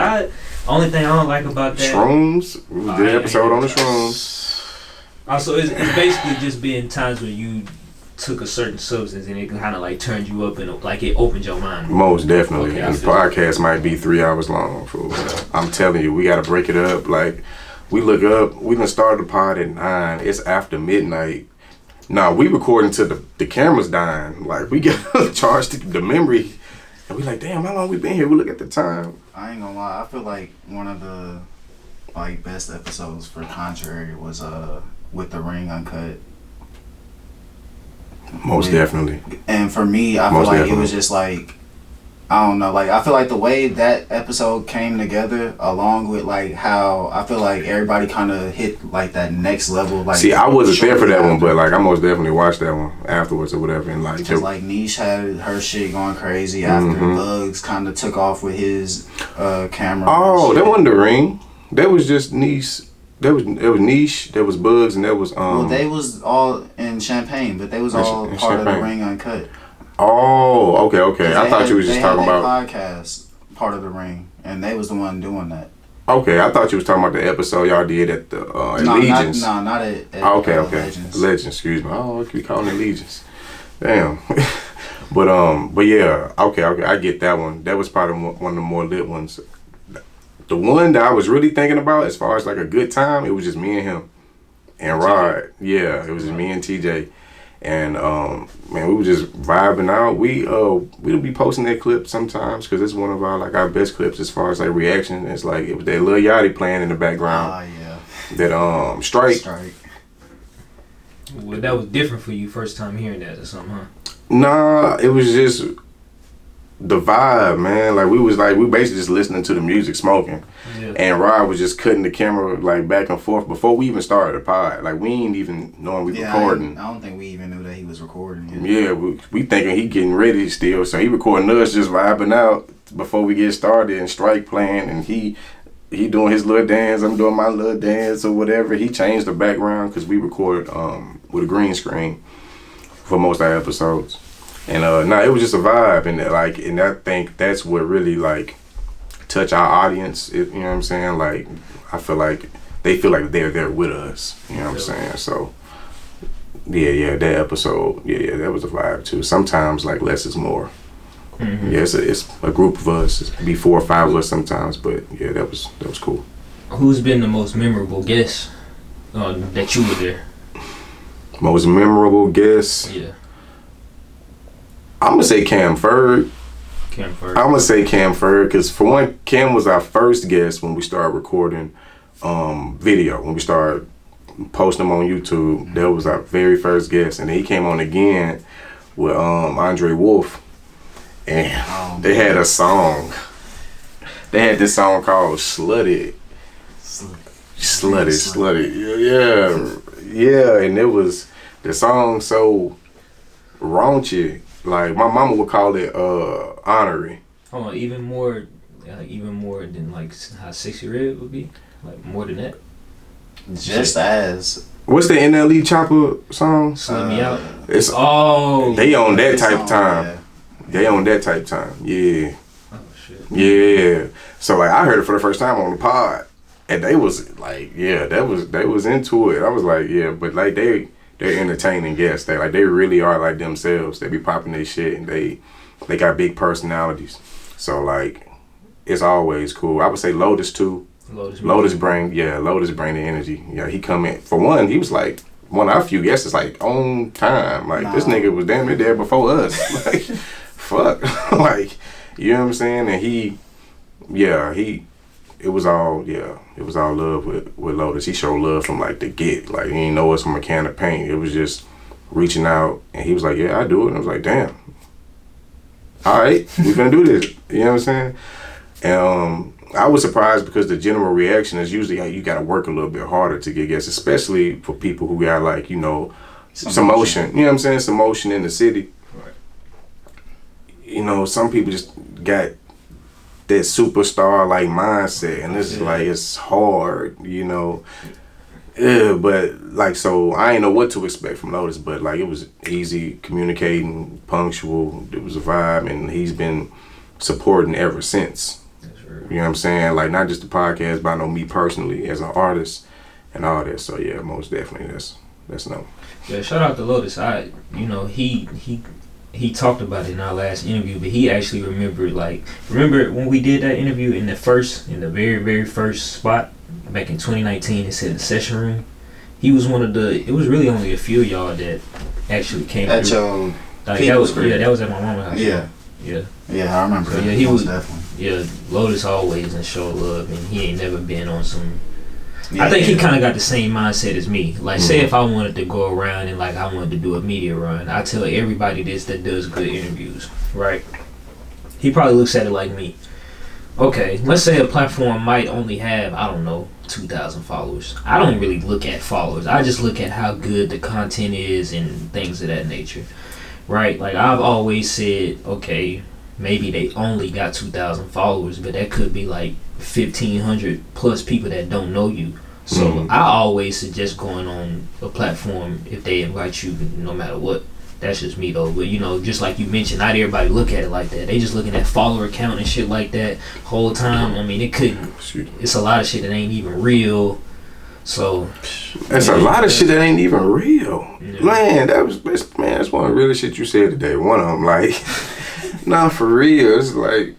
Only thing I don't like about that. Shrooms. We did an episode on the shrooms. Also, it's basically just being times when you took a certain substance and it kind of like turned you up and like it opened your mind. Most definitely. Okay, and the podcast might be 3 hours long. Fool. I'm telling you, we got to break it up. Like, we look up, we done started the pod at 9. It's after midnight. Nah, we recording till the camera's dying. Like, we get charged the memory. And we like, damn, how long we been here? We look at the time. I ain't gonna lie, I feel like one of the like best episodes for Contrary was with the Ring Uncut. Most definitely. And for me, I feel like it was just like, I don't know, like I feel like the way that episode came together, along with like how I feel like everybody kind of hit like that next level. Like, see, I wasn't there for that one, but like I most definitely watched that one afterwards or whatever, and like because like Niche had her shit going crazy after Bugs kind of took off with his camera. Oh, that wasn't the Ring. That was just Niche. There was Niche, there was Bugs, and there was Well, they was all in Champagne, but they was all part of the Ring Uncut. Oh, okay. I thought you was just talking about podcast part of the Ring, and they was the one doing that. Okay, I thought you was talking about the episode y'all did at the Allegiance. Not at okay. Legends. Excuse me. Oh, we calling it Allegiance. Damn. but yeah, okay, I get that one. That was probably one of the more lit ones. The one that I was really thinking about, as far as like a good time, it was just me and him and Rod. Yeah, it was just me and TJ. And man, we were just vibing out. We'll be posting that clip sometimes because it's one of our best clips as far as like reaction. It's like it was that Lil Yachty playing in the background. Oh yeah. That Strike. Well, that was different for you first time hearing that or something, huh? Nah, it was just the vibe, man. Like we basically just listening to the music, smoking. Yeah. And Rod was just cutting the camera like back and forth before we even started the pod. Like we ain't even knowing we recording. I don't think we even knew that he was recording. Yeah, we thinking he getting ready still. So he recording us just vibing out before we get started, and Strike playing, and he doing his little dance, I'm doing my little dance or whatever. He changed the background because we record with a green screen for most of our episodes. And it was just a vibe, and I think that's what really like touch our audience. You know what I'm saying? Like I feel like they feel like they're there with us. You know what I'm saying? So Yeah, that episode, yeah, that was a vibe too. Sometimes like less is more. Mm-hmm. Yeah, it's a group of us. It could be 4 or 5 of us sometimes, but yeah, that was cool. Who's been the most memorable guest that you were there? Most memorable guest? Yeah. I'm gonna say Cam Ferg. I'm gonna say Cam Ferg because for one, Cam was our first guest when we started recording video. When we started posting them on YouTube, that was our very first guest, and then he came on again with Andre Wolf. And they had a song. They had this song called Slutty. Yeah. And it was the song so raunchy. Like my mama would call it honorary. Oh, even more than like how Sexy Red would be. Like more than that. Just as. What's the NLE Chopper song? Slim Me Out. It's they on that type of time. Yeah. They on that type of time, yeah. Oh shit. Yeah. So like I heard it for the first time on the pod, and they was like, yeah, they was into it. I was like, yeah, but like they're entertaining guests. They really are like themselves. They be popping their shit, and they got big personalities. So like, it's always cool. I would say Lotis too. Lotis bring the energy. Yeah, he come in for one. He was like one of our few guests is like on time. Like this nigga was damn near there before us. Like. Fuck, like, you know what I'm saying? And it was all love with Lotis. He showed love from like the get. Like he didn't know us from a can of paint. It was just reaching out, and he was like, yeah, I do it. And I was like, damn. All right, we're gonna do this. You know what I'm saying? And I was surprised because the general reaction is usually how you gotta work a little bit harder to get guests, especially for people who got like, you know, some motion. You know what I'm saying? Some motion in the city. You know, some people just got that superstar like mindset, and this is like it's hard, you know. Yeah, but like so, I didn't know what to expect from Lotis, but like it was easy, communicating, punctual. It was a vibe, and he's been supporting ever since. You know what I'm saying? Like not just the podcast, but I know me personally as an artist and all that. So yeah, most definitely that's no. Yeah, shout out to Lotis. He talked about it in our last interview, but he actually remember when we did that interview in the very, very first spot back in 2019, it said the session room. He was one of it was really only a few of y'all that actually came at through. That was at my mama's house. Yeah, I remember. So, yeah, he was definitely. Yeah, Lotis always and show love, and he ain't never been on some. I think he kind of got the same mindset as me. Like, say if I wanted to go around and like I wanted to do a media run, I tell everybody this that does good interviews, right? He probably looks at it like me. Okay, let's say a platform might only have, I don't know, 2,000 followers. I don't really look at followers. I just look at how good the content is and things of that nature, right? Like I've always said, okay, maybe they only got 2,000 followers, but that could be like 1,500 plus people that don't know you. So I always suggest going on a platform if they invite you, no matter what. That's just me though. But you know, just like you mentioned, not everybody look at it like that. They just looking at follower count and shit like that whole time. I mean, it's a lot of shit that ain't even real. So that's a lot of shit that ain't even real. Yeah. Man, that's one of the realest shit you said today. One of them, like, nah, for real. It's like,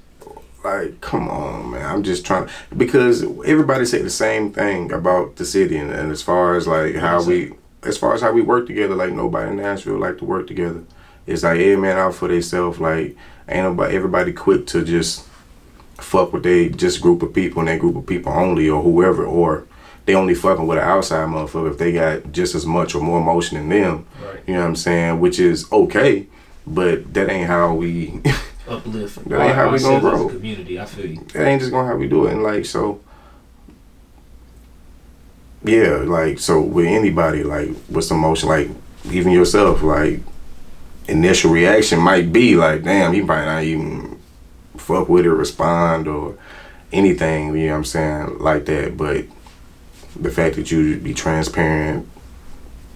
come on, man. I'm just trying, because everybody say the same thing about the city, and as far as like how we work together, like nobody in Nashville like to work together. It's like every man out for theyself. Like ain't everybody quick to just fuck with they just group of people and that group of people only, or whoever, or they only fucking with an outside motherfucker if they got just as much or more emotion than them. Right. You know what I'm saying? Which is okay, but that ain't how we uplift. That ain't how we gonna grow. Community, I feel you. That ain't just gonna how we do it. And like so, yeah, like so with anybody, like with some emotion, like even yourself, like initial reaction might be like, damn, you might not even fuck with it, respond or anything. You know what I'm saying, like that, but the fact that you be transparent,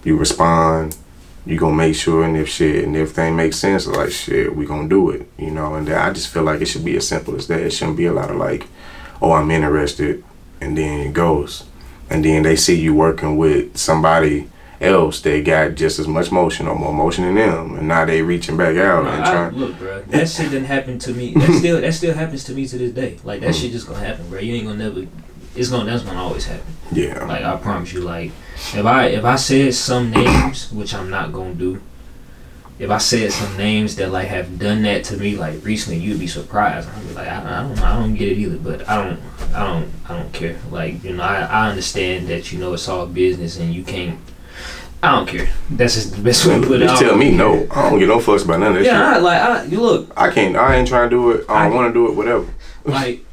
you respond, you gonna make sure, and if thing makes sense, like shit, we gonna do it, you know. And I just feel like it should be as simple as that. It shouldn't be a lot of like, oh, I'm interested, and then it goes, and then they see you working with somebody else they got just as much motion or more motion than them, and now they reaching back out and trying. Look, bro, that shit didn't happen to me. That still happens to me to this day. Like that shit just gonna happen, bro. You ain't gonna never. That's gonna always happen. Yeah. Like I promise you. Like if I said some names, which I'm not gonna do. If I said some names that like have done that to me like recently, you'd be surprised. I'd be like, I don't get it either, but I don't care. Like, you know, I understand that, you know, it's all business and you can't. I don't care. That's just the best way to put it. Just tell me no. I don't give no fucks about none of that shit. You look. I ain't trying to do it. I don't want to do it. Whatever. Like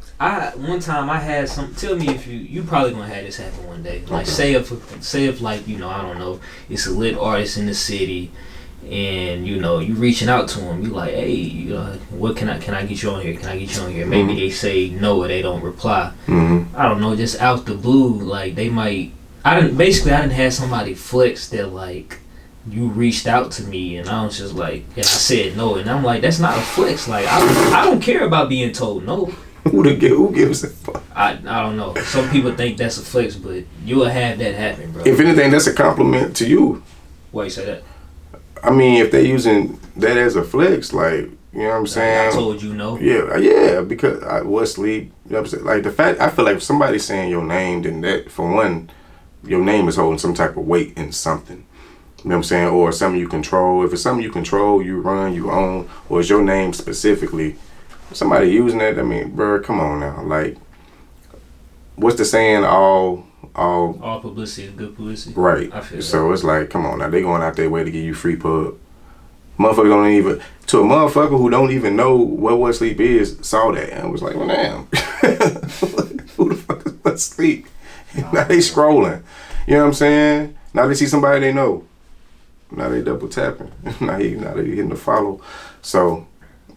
one time I had some. Tell me if you probably gonna have this happen one day. Like say if like, you know, I don't know, it's a lit artist in the city. And you know, you reaching out to them, you like, hey, you know, what can I get you on here? Can I get you on here? Maybe they say no or they don't reply. I don't know, just out the blue, like they might. I didn't have somebody flex that like you reached out to me and I was just like, yeah, I said no, and I'm like, that's not a flex. Like I don't care about being told no. Who gives a fuck? I don't know. Some people think that's a flex, but you'll have that happen, bro. If anything, that's a compliment to you. Why you say that? I mean, if they using that as a flex, like, you know what I'm saying? I told you no. Yeah, because I was sleep. You know what I'm saying? Like, the fact, I feel like if somebody's saying your name, then that, for one, your name is holding some type of weight in something. You know what I'm saying? Or something you control. If it's something you control, you run, you own, or it's your name specifically, somebody using that, I mean, bro, come on now. Like, what's the saying? All publicity is good publicity. Right. I feel so that. It's like, come on now, they going out their way to give you free pub. Motherfuckers don't even, to a motherfucker who don't even know what sleep is, saw that and was like, well, damn, who the fuck is what sleep? Now they scrolling. You know what I'm saying? Now they see somebody they know. Now they double tapping. now they hitting the follow. So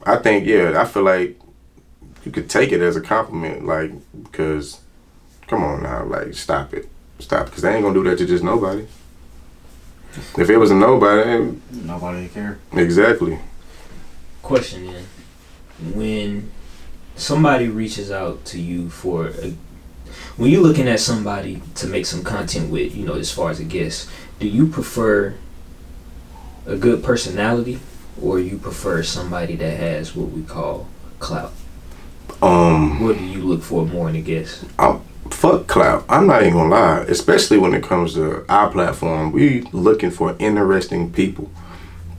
I think, yeah, I feel like you could take it as a compliment, like, because come on now, like, stop it, because they ain't gonna do that to just nobody. If it was a nobody, nobody would care. Exactly. Question then, when somebody reaches out to you when you're looking at somebody to make some content with, you know, as far as a guest, do you prefer a good personality or you prefer somebody that has what we call clout? What do you look for more in a guest? Fuck clout. I'm not even gonna lie. Especially when it comes to our platform, we looking for interesting people.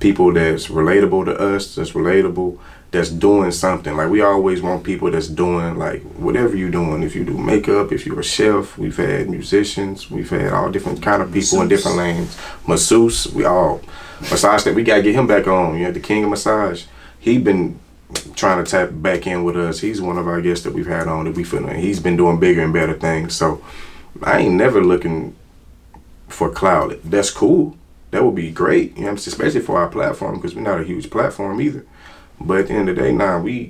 People that's relatable to us, that's relatable, that's doing something. Like, we always want people that's doing, like, whatever you're doing. If you do makeup, if you're a chef, we've had musicians, we've had all different kind of people in different lanes. Masseuse, massage that we gotta get him back on. You know, the king of massage. He been trying to tap back in with us. He's one of our guests that we've had on that we feel like he's been doing bigger and better things. So I ain't never looking for clout. That's cool. That would be great, you know, especially for our platform, because we're not a huge platform either. But at the end of the day,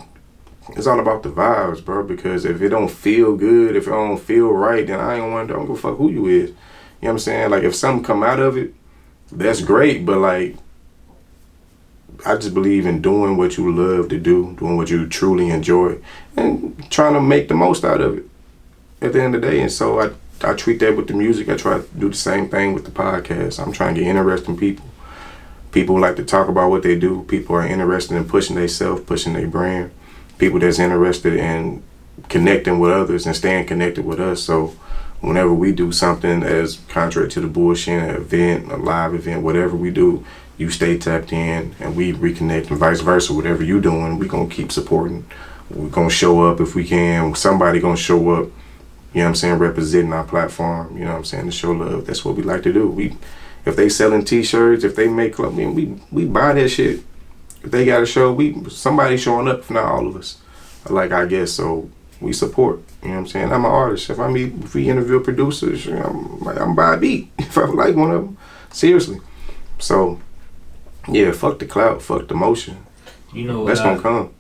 it's all about the vibes, bro, because if it don't feel good, if it don't feel right, then I don't give a fuck who you is. You know what I'm saying? Like, if something come out of it, that's great, but like, I just believe in doing what you love to do, doing what you truly enjoy, and trying to make the most out of it at the end of the day. And so I treat that with the music. I try to do the same thing with the podcast. I'm trying to get interesting people. People like to talk about what they do. People are interested in pushing themselves, pushing their brand. People that's interested in connecting with others and staying connected with us. So whenever we do something as contrary to the bullshit, an event, a live event, whatever we do, you stay tapped in and we reconnect, and vice versa. Whatever you doing, we gonna keep supporting. We're gonna show up if we can. Somebody gonna show up, you know what I'm saying, representing our platform, you know what I'm saying, to show love. That's what we like to do. If they selling t-shirts, if they make club, we buy that shit. If they got a show, somebody showing up, if not all of us. Like, I guess, so we support, you know what I'm saying. I'm an artist. If we interview producers, you know, I'm buy a beat if I like one of them. Seriously. So yeah, fuck the clout, fuck the motion. You know, that's gonna come.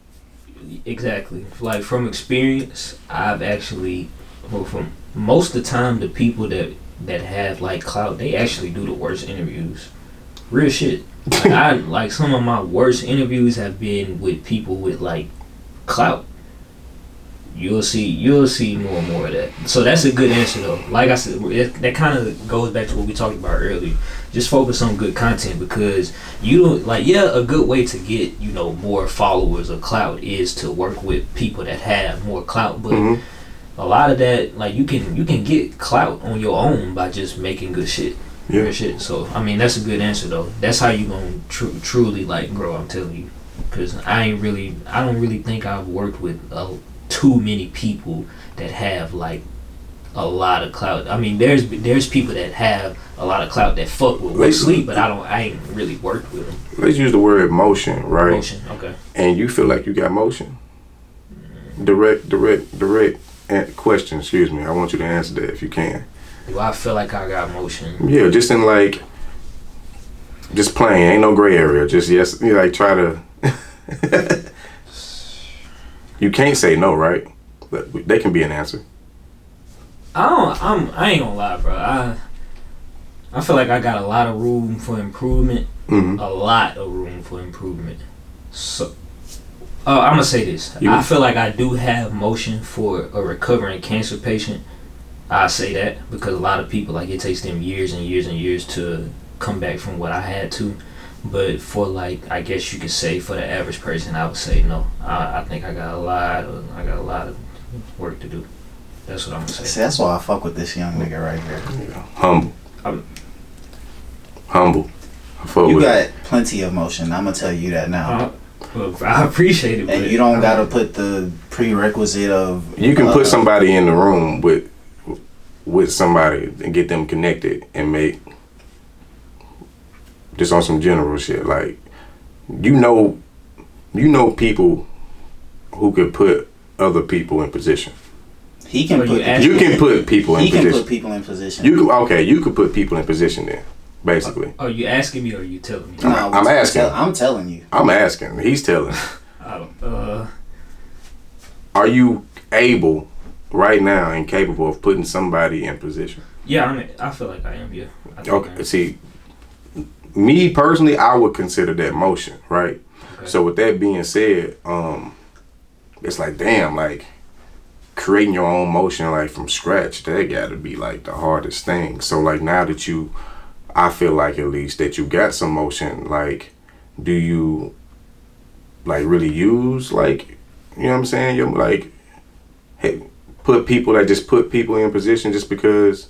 Exactly. Like, from experience, I've actually, from most of the time, the people that have like clout, they actually do the worst interviews. Real shit. Like, some of my worst interviews have been with people with like clout. you'll see more and more of that. So that's a good answer though. Like I said, that kind of goes back to what we talked about earlier. Just focus on good content, because you don't a good way to get more followers or clout is to work with people that have more clout, but a lot of that you can get clout on your own by just making good shit. Yeah. Good shit. So I mean that's a good answer though. That's how you gonna truly grow. I'm telling you, because I don't really think I've worked with too many people that have a lot of clout. I mean, there's people that have a lot of clout that fuck with sleep, but I ain't really worked with them. Let's use the word motion, right? Motion, okay. And you feel like you got motion? Direct question. Excuse me. I want you to answer that if you can. Do I feel like I got motion? Yeah, just in just plain. Ain't no gray area. Just yes. Try to. You can't say no, right? But they can be an answer. I ain't gonna lie, bro. I feel like I got a lot of room for improvement. Mm-hmm. A lot of room for improvement. So, I'm gonna say this. I feel like I do have motion for a recovering cancer patient. I say that because a lot of people it takes them years and years and years to come back from what I had to. But for I guess you could say for the average person, I would say no. I think I got a lot of work to do. That's what I'm gonna say. See, that's why I fuck with this young nigga right here. Yeah. Humble. You got plenty of motion. I'm gonna tell you that now. Well, I appreciate it. And you don't gotta put the prerequisite of. You can put somebody in the room with somebody and get them connected and make. Just on some general shit, you know people who could put other people in position. He can put. You can put people in position. He can put people in position. You could put people in position then, basically. Are you asking me or are you telling me? No, I'm asking. I'm telling you. I'm asking. He's telling. Are you able right now and capable of putting somebody in position? Yeah, I feel like I am. Yeah. Okay. See. Me personally, I would consider that motion, right? Okay. So with that being said, it's damn, creating your own motion from scratch, that got to be the hardest thing. So now that I feel like at least that you got some motion, do you really use you know what I'm saying? You're hey, put people in position just because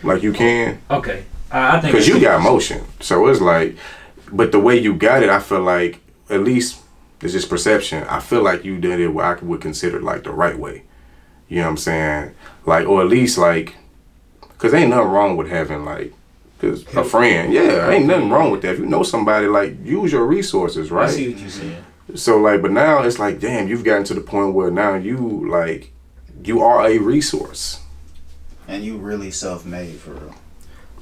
you can. Okay. I think because you got motion, so it's but the way you got it, I feel like at least it's just perception. I feel like you did it what I would consider the right way. You know what I'm saying? Or at least because ain't nothing wrong with having cause a friend. Yeah, ain't nothing wrong with that. If you know somebody, use your resources, right? I see what you're saying. So but now it's damn, you've gotten to the point where now you you are a resource, and you really self-made for real.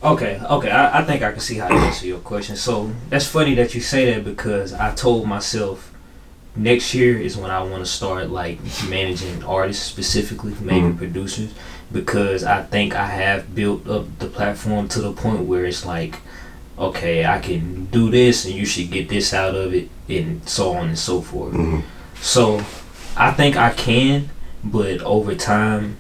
Okay. I think I can see how to answer your question. So that's funny that you say that because I told myself next year is when I want to start managing artists, specifically maybe producers, because I think I have built up the platform to the point where it's okay, I can do this and you should get this out of it and so on and so forth. Mm-hmm. So I think I can, but over time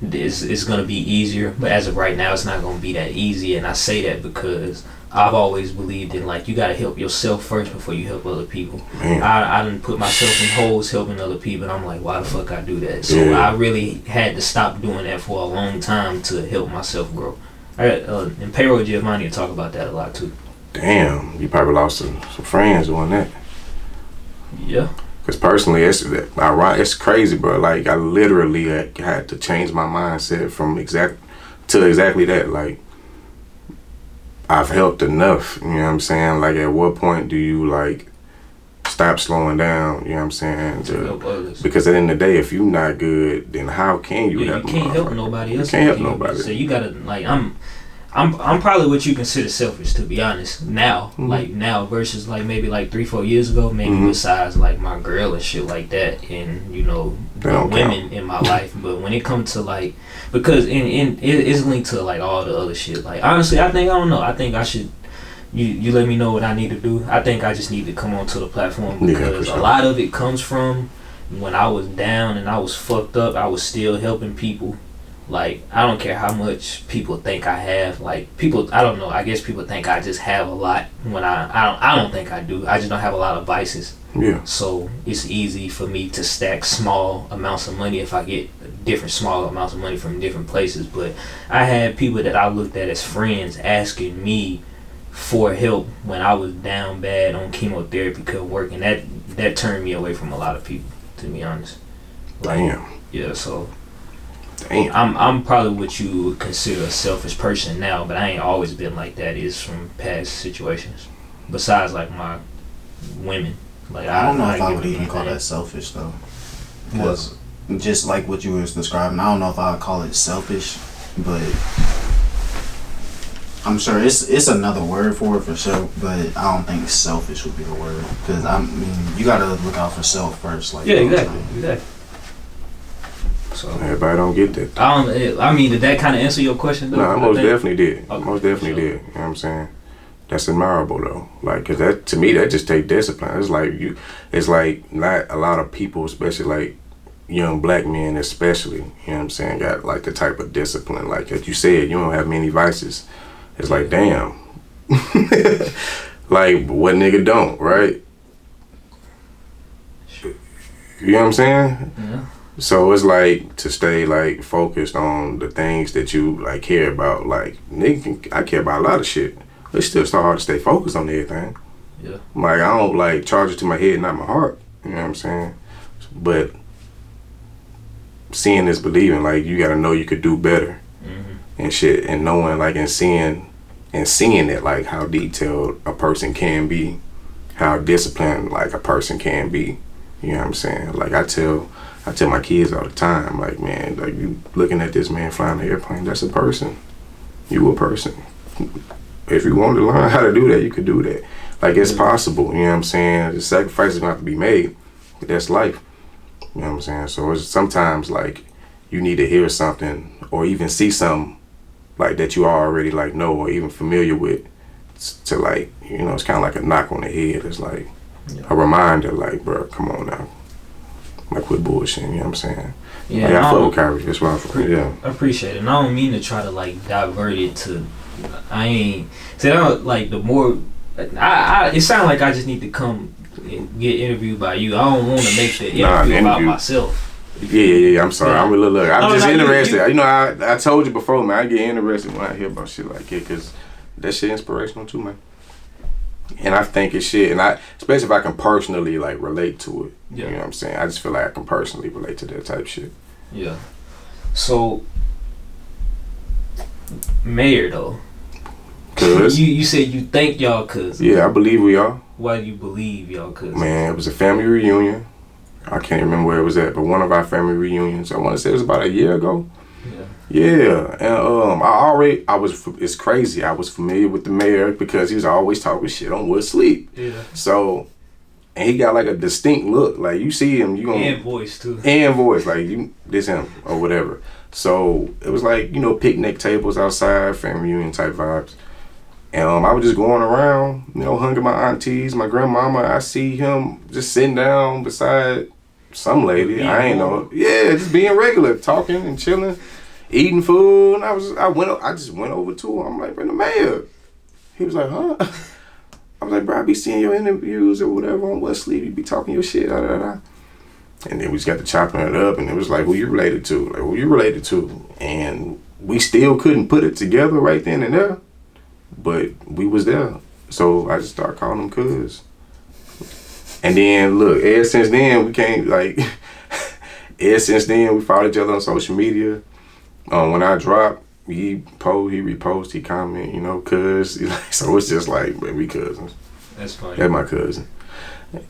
it's going to be easier, but as of right now it's not going to be that easy. And I say that because I've always believed in you got to help yourself first before you help other people. I didn't put myself in holes helping other people, and I'm why the fuck I do that? So I really had to stop doing that for a long time to help myself grow. I got and Payroll Giovanni to talk about that a lot too. Damn, you probably lost some friends doing that. Yeah. Because personally, it's crazy, bro. I literally had to change my mindset from exactly that. I've helped enough, you know what I'm saying? At what point do you stop slowing down, you know what I'm saying? Because at the end of the day, if you're not good, then how can you help? You can't help nobody else. You can't help nobody. So you gotta I'm probably what you consider selfish, to be honest. Now, now versus maybe 3-4 years ago, maybe besides my girl and shit like that, and women in my life. But when it comes to because it's linked to all the other shit. Honestly, I don't know. I think I should. You let me know what I need to do. I think I just need to come onto the platform because a lot of it comes from when I was down and I was fucked up, I was still helping people. Like, I don't care how much people think I have. Like, people, I don't know, I guess people think I just have a lot when I don't think I do. I just don't have a lot of vices. Yeah. So it's easy for me to stack small amounts of money if I get different small amounts of money from different places. But I had people that I looked at as friends asking me for help when I was down bad on chemotherapy, couldn't work, and that turned me away from a lot of people, to be honest. Like, damn. Yeah, so damn. I'm probably what you would consider a selfish person now, but I ain't always been like that. It's from past situations. Besides, like, my women. Like, I don't know if I would even call that selfish, though. Because just like what you was describing, I don't know if I would call it selfish, but I'm sure it's another word for it for sure, but I don't think selfish would be the word. Because, I mean, you got to look out for self first. Like, yeah, exactly. So everybody don't get that. I mean, did that kind of answer your question, though? No, I most definitely did. Okay, Most definitely did. You know what I'm saying? That's admirable though, like, cause that, to me, that just take discipline. It's like not a lot of people, especially like young black men, especially, you know what I'm saying, got like the type of discipline. Like as you said, you don't have many vices. It's like, damn, like what nigga don't, right? You know what I'm saying? Yeah. So it's like to stay like focused on the things that you like care about. Like nigga, I care about a lot of shit. It's still so hard to stay focused on everything. Yeah. Like, I don't, like, charge it to my head, not my heart. You know what I'm saying? But seeing is believing. Like, you gotta know you could do better. Mm-hmm. And shit. And knowing, like, and seeing it, like, how detailed a person can be. How disciplined, like, a person can be. You know what I'm saying? Like, I tell my kids all the time, like, man, like, you looking at this man flying the airplane, that's a person. You a person. If you want to learn how to do that, you could do that. Like, it's possible, you know what I'm saying? The sacrifices gonna have to be made, but that's life. You know what I'm saying? So it's sometimes, like, you need to hear something or even see something, like, that you already, like, know or even familiar with to, like, you know, it's kind of like a knock on the head. It's like a reminder, like, bro, come on now. Like, quit bullshitting, you know what I'm saying? Yeah, like, I fuck with Kyree, that's why I appreciate it. And I don't mean to try to, like, divert it to... I ain't... See, I don't, like, the more... it sounds like I just need to come and get interviewed by you. I don't want to make the interview about myself. Yeah, I'm sorry. I'm just interested. You know, I told you before, man, I get interested when I hear about shit like it, because that shit inspirational too, man. And I think it's shit, and especially if I can personally, like, relate to it. Yeah. You know what I'm saying? I just feel like I can personally relate to that type of shit. Yeah. So, Mayr, though. Cuz? you said you think y'all cousins. Yeah, I believe we are. Why do you believe y'all cousins? Man, it was a family reunion. I can't remember where it was at, but one of our family reunions, I want to say it was about a year ago. Yeah, and it's crazy. I was familiar with the Mayr because he was always talking shit on Wood Sleep. Yeah. So, and he got like a distinct look. Like you see him, you gonna and voice too. And voice, like this him or whatever. So it was like, you know, picnic tables outside, family reunion type vibes. And I was just going around, you know, hugging my aunties, my grandmama. I see him just sitting down beside some lady. I ain't know. Yeah, just being regular, talking and chilling. Eating food, and I just went over to him. I'm like, bro, the Mayr. He was like, huh? I was like, bro, I be seeing your interviews or whatever on Wesley. You be talking your shit, da da da. And then we just got to chopping it up, and it was like, who you related to? Like, who you related to? And we still couldn't put it together right then and there, but we was there. So I just started calling him cuz. And then look, ever since then we followed each other on social media. When I drop, he repost, he comment, you know, cuz. So it's just like, man, we cousins. That's funny. That's my cousin.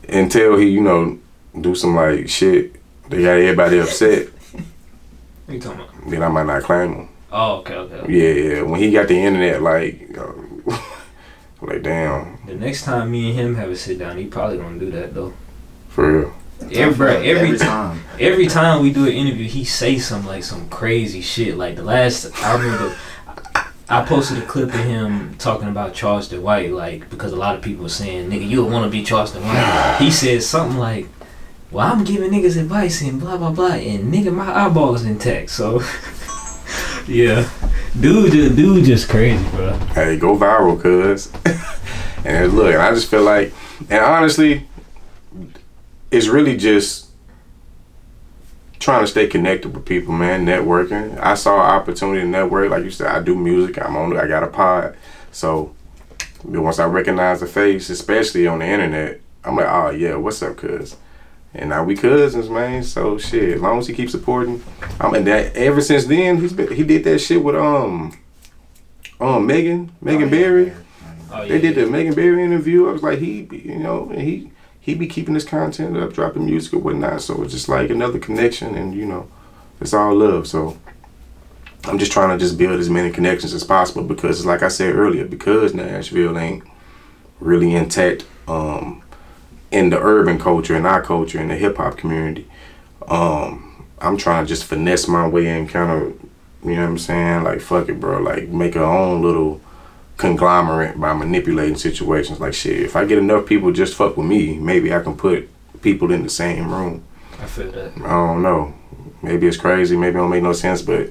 Until he, you know, do some like shit that got everybody upset. What you talking about? Then I might not claim him. Oh, okay. Yeah. When he got the internet, like, like, damn. The next time me and him have a sit down, he probably gonna do that though. For real. Every time we do an interview, he say some crazy shit. Like I remember, I posted a clip of him talking about Charleston White, like, because a lot of people were saying, nigga, you don't want to be Charleston White. He said something like, well, I'm giving niggas advice and blah blah blah, and nigga, my eyeball is intact. So, yeah, dude, just crazy, bro. Hey, go viral, cuz. And look, I just feel like, and honestly, it's really just trying to stay connected with people, man. Networking. I saw an opportunity to network. Like you said, I do music. I got a pod. So once I recognize the face, especially on the internet, I'm like, oh yeah, what's up, cuz? And now we cousins, man. So shit, as long as he keeps supporting, and that ever since then he did that shit with Megan Berry. Oh, yeah, they did the Megan Berry interview. I was like, he be keeping his content up, dropping music or whatnot. So it's just like another connection, and it's all love. So I'm just trying to just build as many connections as possible because, like I said earlier, because Nashville ain't really intact in the urban culture and our culture in the hip hop community. I'm trying to just finesse my way and kind of, you know what I'm saying? Like, fuck it, bro. Like, make our own little conglomerate by manipulating situations. Like, shit, if I get enough people just fuck with me, maybe I can put people in the same room. I feel that. I don't know. Maybe it's crazy. Maybe it don't make no sense, but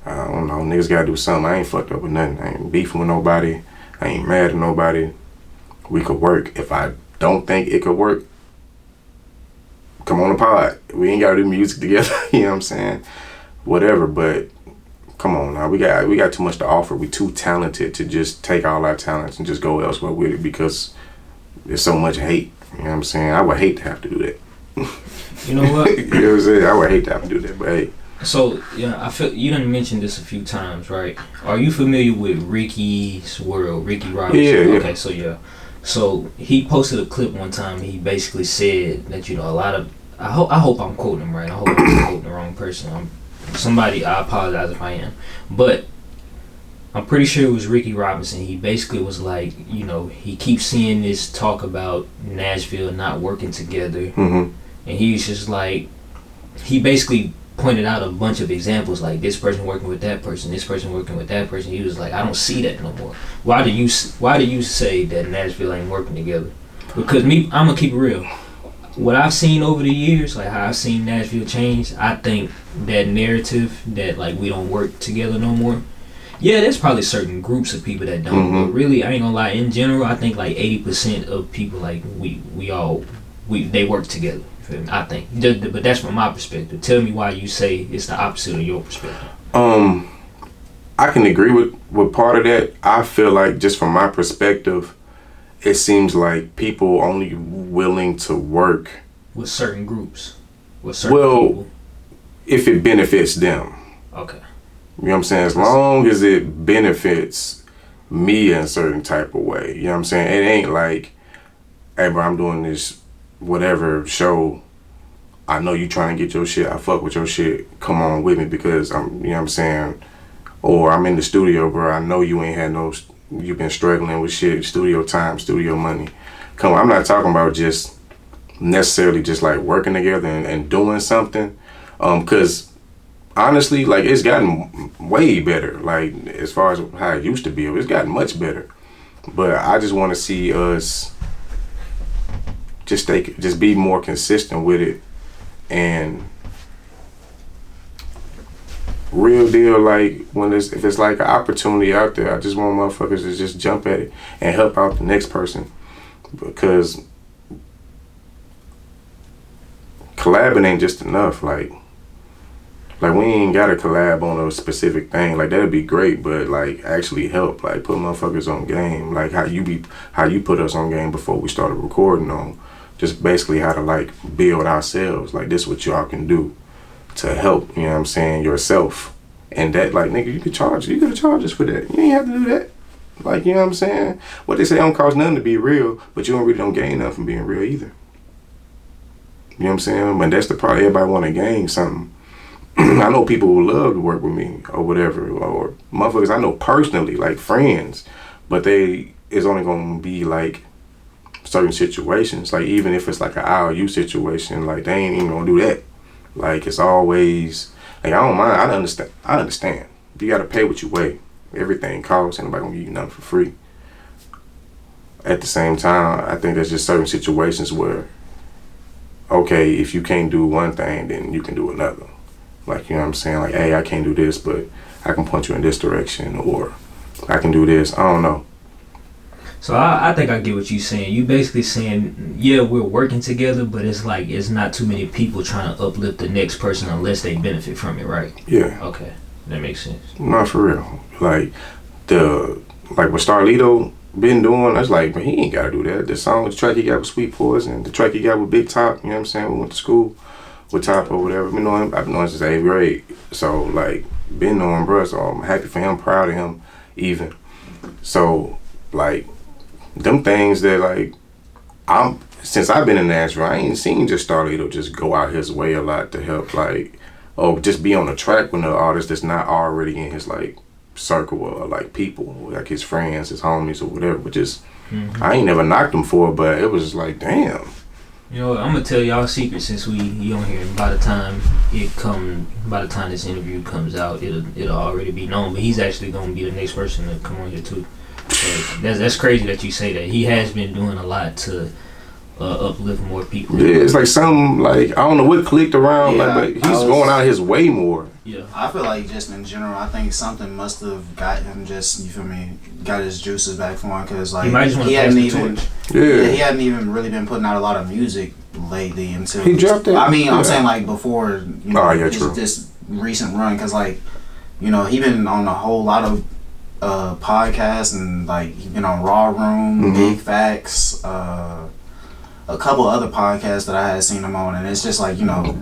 I don't know. Niggas gotta do something. I ain't fucked up with nothing. I ain't beefing with nobody. I ain't mad at nobody. We could work. If I don't think it could work, come on the pod. We ain't gotta do music together. You know what I'm saying? Whatever, but come on now, we got too much to offer. We too talented to just take all our talents and just go elsewhere with it because there's so much hate. You know what I'm saying? I would hate to have to do that. You know what? You know what I'm saying? I would hate to have to do that, but hey. So yeah, I feel you done mentioned this a few times, right? Are you familiar with Ricky's World, Ricky Robinson? Yeah. Okay, so yeah. So he posted a clip one time. He basically said that a lot of I hope I'm quoting him right. I hope I'm not quoting the wrong person. I apologize if I am, but I'm pretty sure it was Ricky Robinson. He basically was like, he keeps seeing this talk about Nashville not working together, and he's just like, he basically pointed out a bunch of examples, like this person working with that person, this person working with that person. He was like, I don't see that no more. Why do you say that Nashville ain't working together? Because I'm gonna keep it real. What I've seen over the years, like how I've seen Nashville change, I think that narrative that like we don't work together no more. Yeah, there's probably certain groups of people that don't, but really, I ain't gonna lie. In general, I think like 80% of people like they work together. I think, but that's from my perspective. Tell me why you say it's the opposite of your perspective. I can agree with part of that. I feel like just from my perspective, it seems like people only willing to work with certain groups, with certain people. If it benefits them. Okay. You know what I'm saying? As long as it benefits me in a certain type of way. You know what I'm saying? It ain't like, hey bro, I'm doing this whatever show. I know you trying to get your shit. I fuck with your shit. Come on with me because I'm, you know what I'm saying? Or I'm in the studio, bro. I know you ain't had you've been struggling with shit, studio time, studio money. Come on, I'm not talking about just necessarily just like working together and doing something. Cause honestly, like it's gotten way better. Like as far as how it used to be, it's gotten much better. But I just want to see us just be more consistent with it and real deal. Like if it's like an opportunity out there, I just want motherfuckers to just jump at it and help out the next person because collabing ain't just enough. Like we ain't gotta collab on a specific thing. Like that'd be great, but like actually help, like put motherfuckers on game. Like how you put us on game before we started recording on. Just basically how to like build ourselves. Like this is what y'all can do to help, you know what I'm saying, yourself. And that like nigga, you could charge us for that. You ain't have to do that. Like, you know what I'm saying? What they say don't cost nothing to be real, but you don't gain nothing from being real either. You know what I'm saying? But that's the problem. Everybody wanna gain something. I know people who love to work with me or whatever, or motherfuckers I know personally, like friends, but it's only gonna be like certain situations. Like even if it's like an IOU situation, like they ain't even gonna do that. Like it's always like I don't mind. I understand. You gotta pay what you weigh. Everything costs. Ain't nobody gonna give you nothing for free. At the same time, I think there's just certain situations where okay, if you can't do one thing, then you can do another. Like, you know what I'm saying? Like, hey, I can't do this, but I can point you in this direction, or I can do this. I don't know. So I think I get what you're saying. You basically saying, yeah, we're working together, but it's like it's not too many people trying to uplift the next person unless they benefit from it, right? Yeah. Okay, that makes sense. Not for real. Like what Starlito been doing, that's like, but he ain't gotta do that. The track he got with Sweet Poison, the track he got with Big Txp, you know what I'm saying? We went to school with Top or whatever. We know him. I've known him since 8th grade. So like, been knowing bruh, so I'm happy for him, proud of him even. So like, them things that like, since I've been in Nashville, I ain't seen just Starlito just go out his way a lot to help, like, just be on the track with an artist that's not already in his like circle or like people, like his friends, his homies or whatever. But just, I ain't never knocked him for it, but it was just like, damn. You know, I'm gonna tell y'all a secret since we on here. By the time this interview comes out, it'll already be known. But he's actually gonna be the next person to come on here too. So that's crazy that you say that. He has been doing a lot to uplift more people. Yeah, it's like something like, I don't know what clicked around, Yeah, like, but he's going out his way more. Yeah, I feel like just in general, I think something must have got him just, you feel me, got his juices back for him, because like he hadn't even, he hadn't even really been putting out a lot of music lately until he dropped it. I mean, I'm saying like before, you know, true. this recent run, because like, you know, he been on a whole lot of podcasts, and like he been on Raw Room, Big Facts, a couple other podcasts that I had seen him on, and it's just like, you know,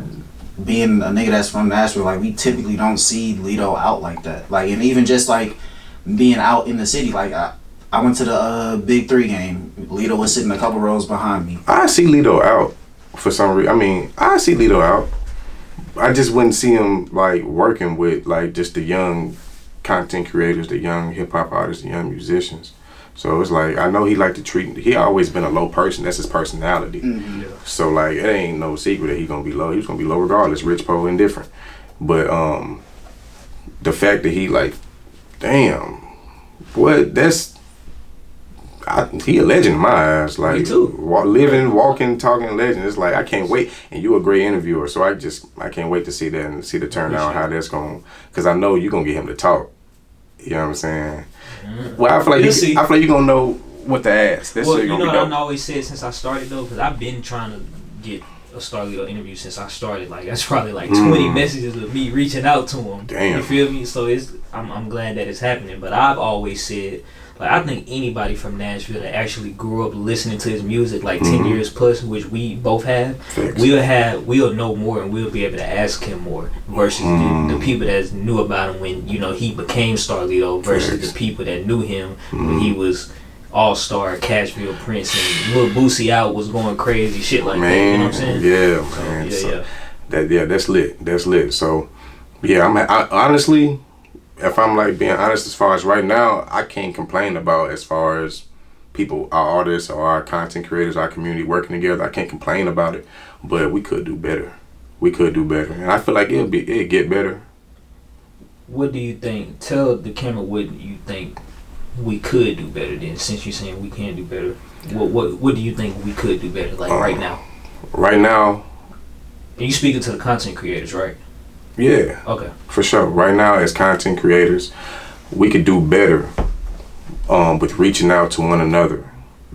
being a nigga that's from Nashville, like we typically don't see Lito out like that. Like, and even just like being out in the city, like I went to the Big 3 game. Lito was sitting a couple rows behind me. I see Lito out for some reason. I mean, I see Lito out. I just wouldn't see him like working with like just the young content creators, the young hip hop artists, the young musicians. So it's like, I know he always been a low person. That's his personality. Yeah. So like, it ain't no secret that he gonna be low. He was gonna be low regardless, rich, poor, indifferent. But the fact that he like, damn, what, he a legend in my eyes. Like, me too. Living, walking, talking legend. It's like, I can't wait. And you a great interviewer, so I can't wait to see that and see the turnout, how that's going. Because I know you're gonna get him to talk. You know what I'm saying? Well, I feel like you're gonna know what to ask. That's well, you know what I've always said since I started though, because I've been trying to get a Starlito interview since I started. Like, that's probably like 20 messages of me reaching out to him. Damn. You feel me? So I'm glad that it's happening. But I've always said, like, I think anybody from Nashville that actually grew up listening to his music like 10 years plus, which we both have, we'll know more and we'll be able to ask him more versus the people that knew about him when, you know, he became Starlito versus the people that knew him when he was All-Star, Cashville Prince, and Lil Boosie out was going crazy, shit like that. You know what I'm saying? Yeah, man. That's lit. That's lit. So, yeah, I honestly, if I'm like being honest, as far as right now, I can't complain about as far as people, our artists or our content creators, our community working together. I can't complain about it, but we could do better. And I feel like it'd get better. What do you think? Tell the camera what you think we could do better then, since you're saying we can't do better. What do you think we could do better, like right now? Right now. And you speaking to the content creators, right? Yeah. Okay. For sure. Right now, as content creators, we could do better with reaching out to one another,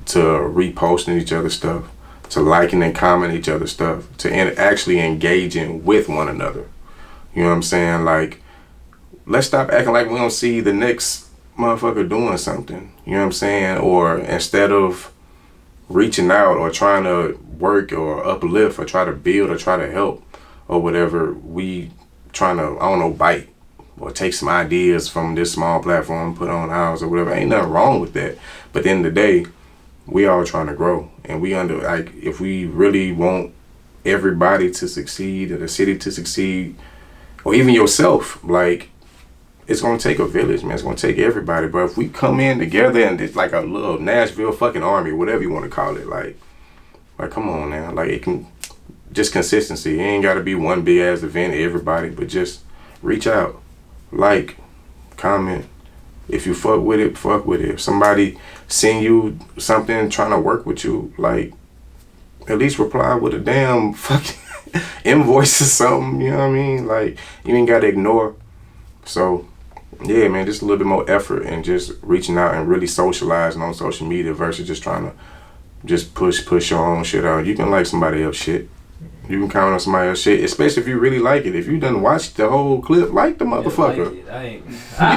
to reposting each other's stuff, to liking and commenting each other's stuff, to actually engaging with one another. You know what I'm saying? Like, let's stop acting like we don't see the next motherfucker doing something. You know what I'm saying? Or instead of reaching out or trying to work or uplift or try to build or try to help or whatever, we trying to, I don't know, bite or take some ideas from this small platform, put on ours or whatever. Ain't nothing wrong with that. But at the end of the day, we all trying to grow. And if we really want everybody to succeed or the city to succeed, or even yourself, like, it's gonna take a village, man. It's gonna take everybody. But if we come in together and it's like a little Nashville fucking army, whatever you want to call it, like come on now. Like, it can, just consistency. It ain't gotta be one big ass event, everybody, but just reach out, like, comment. If you fuck with it, fuck with it. If somebody send you something trying to work with you, like, at least reply with a damn fucking invoice or something. You know what I mean? Like, you ain't gotta ignore. So, yeah, man, just a little bit more effort and just reaching out and really socializing on social media versus just trying to just push your own shit out. You can like somebody else shit. You can comment on somebody else's shit, especially if you really like it. If you done watched the whole clip, like the motherfucker. Yeah, you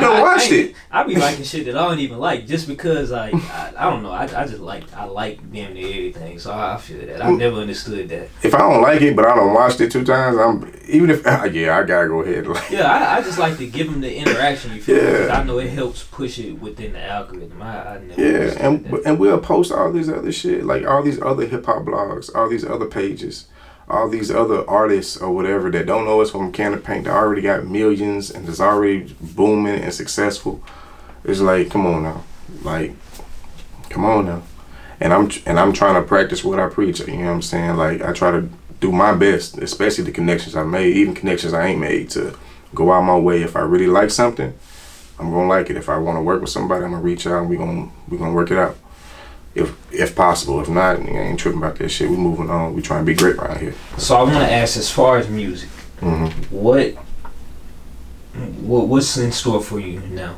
done watched it. I be liking shit that I don't even like just because I don't know. I just like damn near everything. So I feel that. I never understood that. If I don't like it, but I don't watched it 2 times, I gotta go ahead. I just like to give them the interaction. You feel me? Because I know it helps push it within the algorithm. I never and we'll post all these other shit, like all these other hip hop blogs, all these other pages. All these other artists or whatever that don't know us from Can of Paint, that already got millions and is already booming and successful. It's like, come on now, and I'm trying to practice what I preach. You know what I'm saying? Like, I try to do my best, especially the connections I made, even connections I ain't made, to go out my way. If I really like something, I'm gonna like it. If I want to work with somebody, I'm gonna reach out and we gonna work it out. If possible. If not, I ain't tripping about that shit. We moving on. We trying to be great around here. So I want to ask, as far as music, what's in store for you now?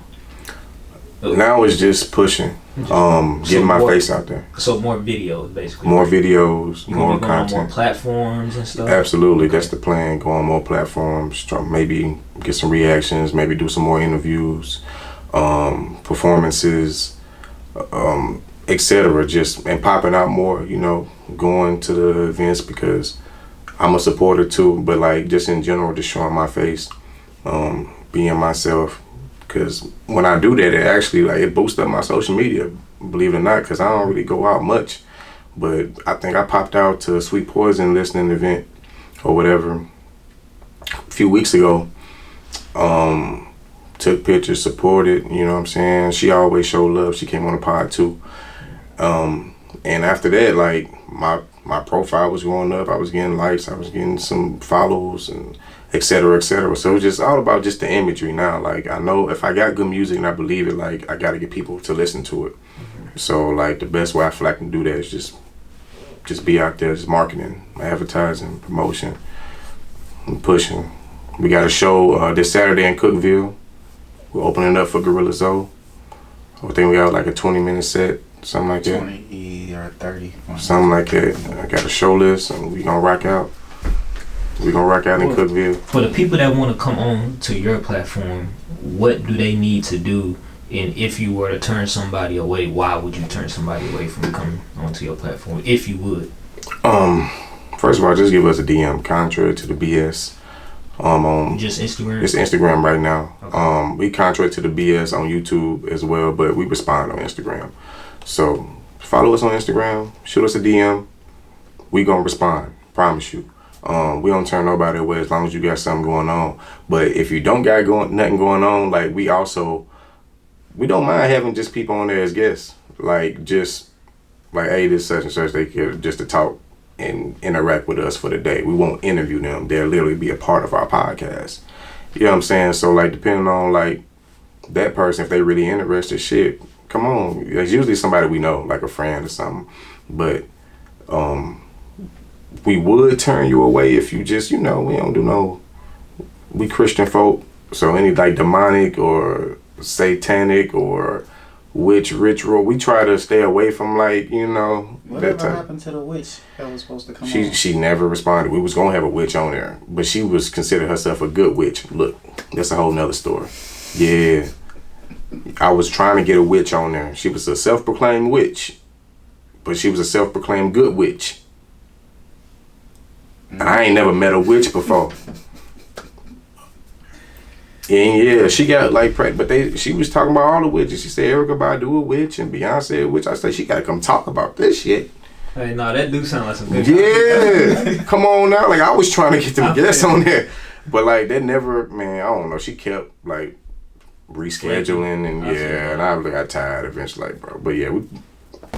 Now it's just pushing, getting my face out there. So more videos, basically. More videos, more content. On more platforms and stuff. Absolutely, that's the plan. Go on more platforms. Maybe get some reactions. Maybe do some more interviews, performances. Etc. Just and popping out more, you know, going to the events because I'm a supporter too, but like just in general, just showing my face, being myself, because when I do that, it actually it boosts up my social media, believe it or not, because I don't really go out much, but I think I popped out to Sweet Poison listening event or whatever a few weeks ago. Took pictures, supported, you know what I'm saying? She always showed love. She came on the pod too. And after that, like, my profile was going up. I was getting likes. I was getting some follows and et cetera, et cetera. So it's just all about just the imagery now. Like, I know if I got good music and I believe it, like, I got to get people to listen to it. Mm-hmm. So, like, the best way I feel I can do that is just be out there, just marketing, advertising, promotion, and pushing. We got a show this Saturday in Cookeville. We're opening up for Gorilla Zoe. I think we got like a 20-minute set. Something like that. 20 or 30. Something like that. I got a show list and we gonna rock out. We gonna rock out in Cookeville. For the people that want to come on to your platform, what do they need to do? And if you were to turn somebody away, why would you turn somebody away from coming onto your platform, if you would? First of all, just give us a DM, contrary to the BS. On just Instagram? It's Instagram right now. Okay. We contrary to the BS on YouTube as well, but we respond on Instagram. So follow us on Instagram, shoot us a DM. We gonna respond, promise you. We don't turn nobody away as long as you got something going on. But if you don't got nothing going on, like, we don't mind having just people on there as guests. Like, just like, hey, this such and such, they could just to talk and interact with us for the day. We won't interview them. They'll literally be a part of our podcast. You know what I'm saying? So, like, depending on, like, that person, if they really interested, shit, come on. It's usually somebody we know, like a friend or something. But we would turn you away if you just, you know, we don't do no, we Christian folk. So any like demonic or satanic or witch ritual, we try to stay away from, like, you know. Whatever happened to the witch that was supposed to come on? She never responded. We was gonna have a witch on there, but she was considered herself a good witch. Look, that's a whole nother story. Yeah. I was trying to get a witch on there. She was a self-proclaimed witch, but she was a self-proclaimed good witch. And I ain't never met a witch before. And yeah, she got like pregnant, but she was talking about all the witches. She said Erykah Badu a witch and Beyonce a witch. I said she gotta come talk about this shit. Hey, no, that do sound like some good Yeah, come on now. Like, I was trying to get them guests on there, but like that never, man. I don't know. She kept like rescheduling and and I got tired eventually, like, bro. But yeah, we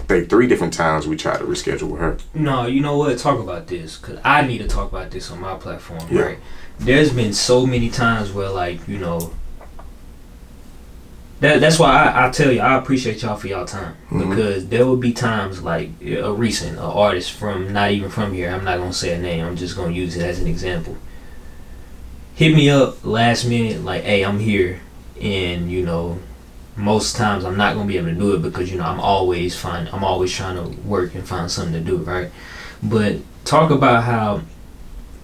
think 3 different times we tried to reschedule with her. No, you know what? Talk about this, because I need to talk about this on my platform, right? There's been so many times where, like, you know, That's why I tell you I appreciate y'all for y'all time, because there will be times like a recent artist from not even from here. I'm not gonna say a name. I'm just gonna use it as an example. Hit me up last minute, like, hey, I'm here, and you know, most times I'm not gonna be able to do it because you know I'm always trying to work and find something to do, right? But talk about how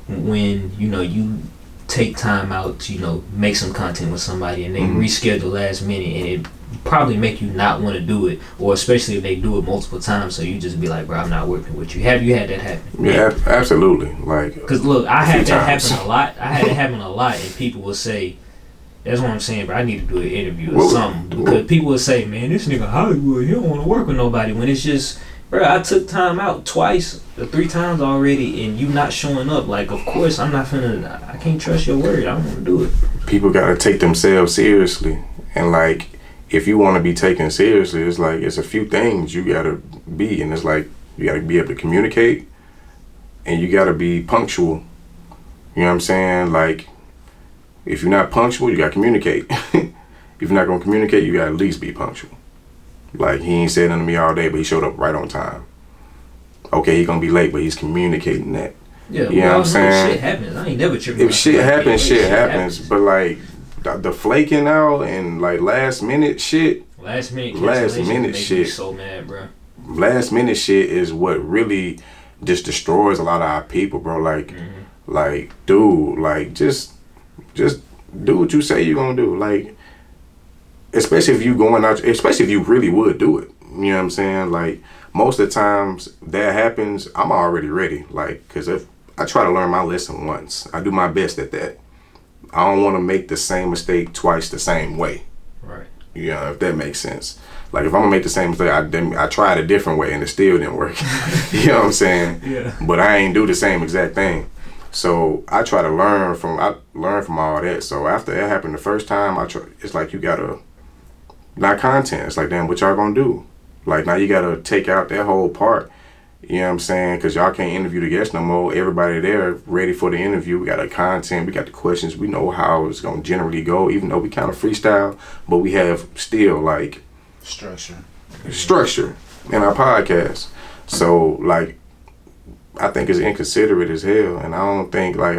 when you know you take time out to, you know, make some content with somebody and they reschedule last minute and it probably make you not want to do it, or especially if they do it multiple times, so you just be like, bro, I'm not working with you. Have you had that happen? Yeah, absolutely. Like, because look, I had that happen a lot. I had it happen a lot, and people will say, that's what I'm saying, bro, I need to do an interview or something, because people will say, man, this nigga Hollywood, he don't want to work with nobody, when it's just, bro, I took time out twice or 3 times already, and you not showing up. Like, of course, I'm not finna. I can't trust your word. I don't want to do it. People gotta take themselves seriously, and like, if you want to be taken seriously, it's like it's a few things you gotta be, and it's like you gotta be able to communicate, and you gotta be punctual. You know what I'm saying? Like, if you're not punctual, you gotta communicate. If you're not gonna communicate, you gotta at least be punctual. Like, he ain't said nothing to me all day, but he showed up right on time. Okay, he gonna be late, but he's communicating that. Yeah, you know what I'm saying? Shit happens. I ain't never tripping. If shit happens, shit happens. But like the flaking out and like last minute shit. Last minute shit. Me so mad, bro. Last minute shit is what really just destroys a lot of our people, bro. Like, like, dude, like just do what you say you're gonna do. Like, especially if you going out, especially if you really would do it. You know what I'm saying? Like, most of the times that happens, I'm already ready. Like, because if I try to learn my lesson once, I do my best at that. I don't want to make the same mistake twice the same way. Right. You know, if that makes sense. Like, if I'm gonna make the same mistake, I tried a different way and it still didn't work. You know what I'm saying? Yeah. But I ain't do the same exact thing. So I try to learn from all that. So after that happened the first time, it's like you gotta, not content. It's like, damn, what y'all gonna do? Like, now you gotta take out that whole part. You know what I'm saying? Because y'all can't interview the guests no more. Everybody there ready for the interview. We got the content. We got the questions. We know how it's going to generally go, even though we kind of freestyle. But we have still, like, structure in our podcast. So, like, I think it's inconsiderate as hell. And I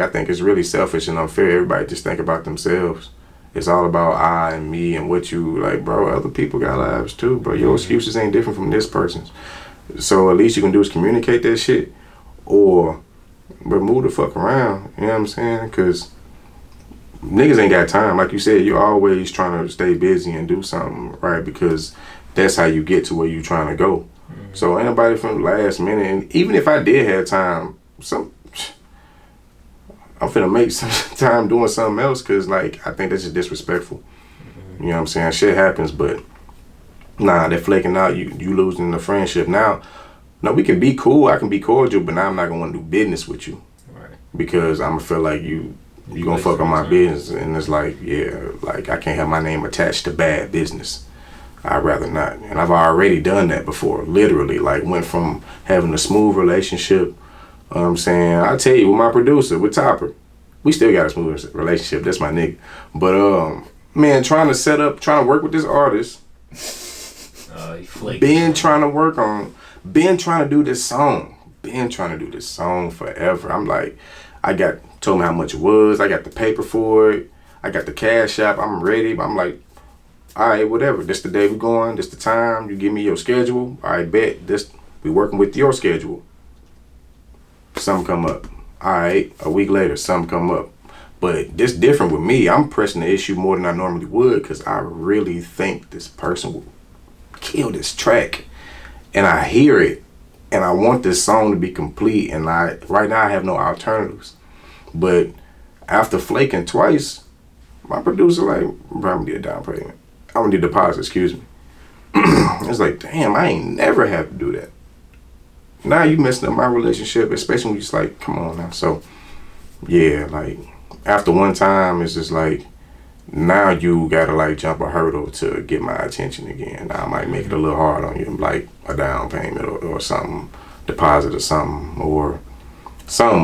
think it's really selfish and unfair. Everybody just think about themselves. It's all about I and me and what you, like, bro, other people got lives too, bro. Your excuses ain't different from this person's. So at least you can do is communicate that shit, but move the fuck around. You know what I'm saying? Because niggas ain't got time. Like you said, you're always trying to stay busy and do something, right? Because that's how you get to where you trying to go. So anybody from last minute, and even if I did have time, I'm finna make some time doing something else, because, like, I think that's just disrespectful. You know what I'm saying? Shit happens, but nah, they're flaking out. You losing the friendship. Now, we can be cool. I can be cordial, but now I'm not gonna want to do business with you, right? Because I'm gonna feel like you gonna fuck on my business, and it's like, yeah, like, I can't have my name attached to bad business. I'd rather not. And I've already done that before. Literally, like, went from having a smooth relationship. I'm saying, I tell you, with my producer, with Topper, we still got a smooth relationship. That's my nigga. But man, trying to work with this artist. Been trying to do this song forever. I'm like, told me how much it was. I got the paper for it. I got the cash app. I'm ready. I'm like, all right, whatever. This the day we going. This the time. You give me your schedule. All right, bet. We working with your schedule. Something come up. All right, a week later, something come up. But this different with me. I'm pressing the issue more than I normally would, because I really think this person will kill this track, and I hear it, and I want this song to be complete, and right now I have no alternatives. But after flaking twice, my producer like, bro, I'm gonna need a down payment. I'm gonna need a deposit, excuse me. It's like, damn, I ain't never have to do that. Now you messing up my relationship, especially when you just like, come on now. So yeah, like, after one time, it's just like, now you gotta like jump a hurdle to get my attention again. Now I might make it a little hard on you, like a down payment or something, deposit or something,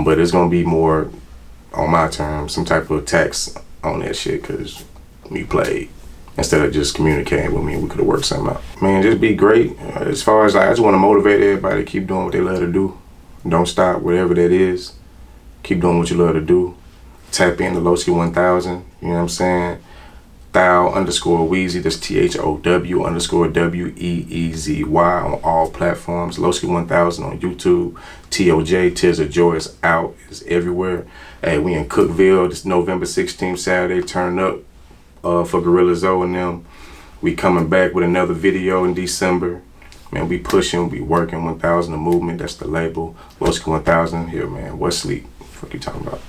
but it's gonna be more on my terms, some type of tax on that shit, because you played. instead of just communicating with me. We could have worked something out. Man, just be great. As far as I just want to motivate everybody to keep doing what they love to do. Don't stop, whatever that is. Keep doing what you love to do. Tap in to Loski 1000, you know what I'm saying? Thou_Weezy, that's THOW_WEEZY on all platforms. Loski 1000 on YouTube. TOJ, Tears of Joy is out, is everywhere. Hey, we in Cookville, this November 16th, Saturday, turn up for Gorilla Zoe and them. We coming back with another video in December. Man, we pushing, we working. 1000 the movement, that's the label. Loski 1000 here, man. What sleep? What you talking about?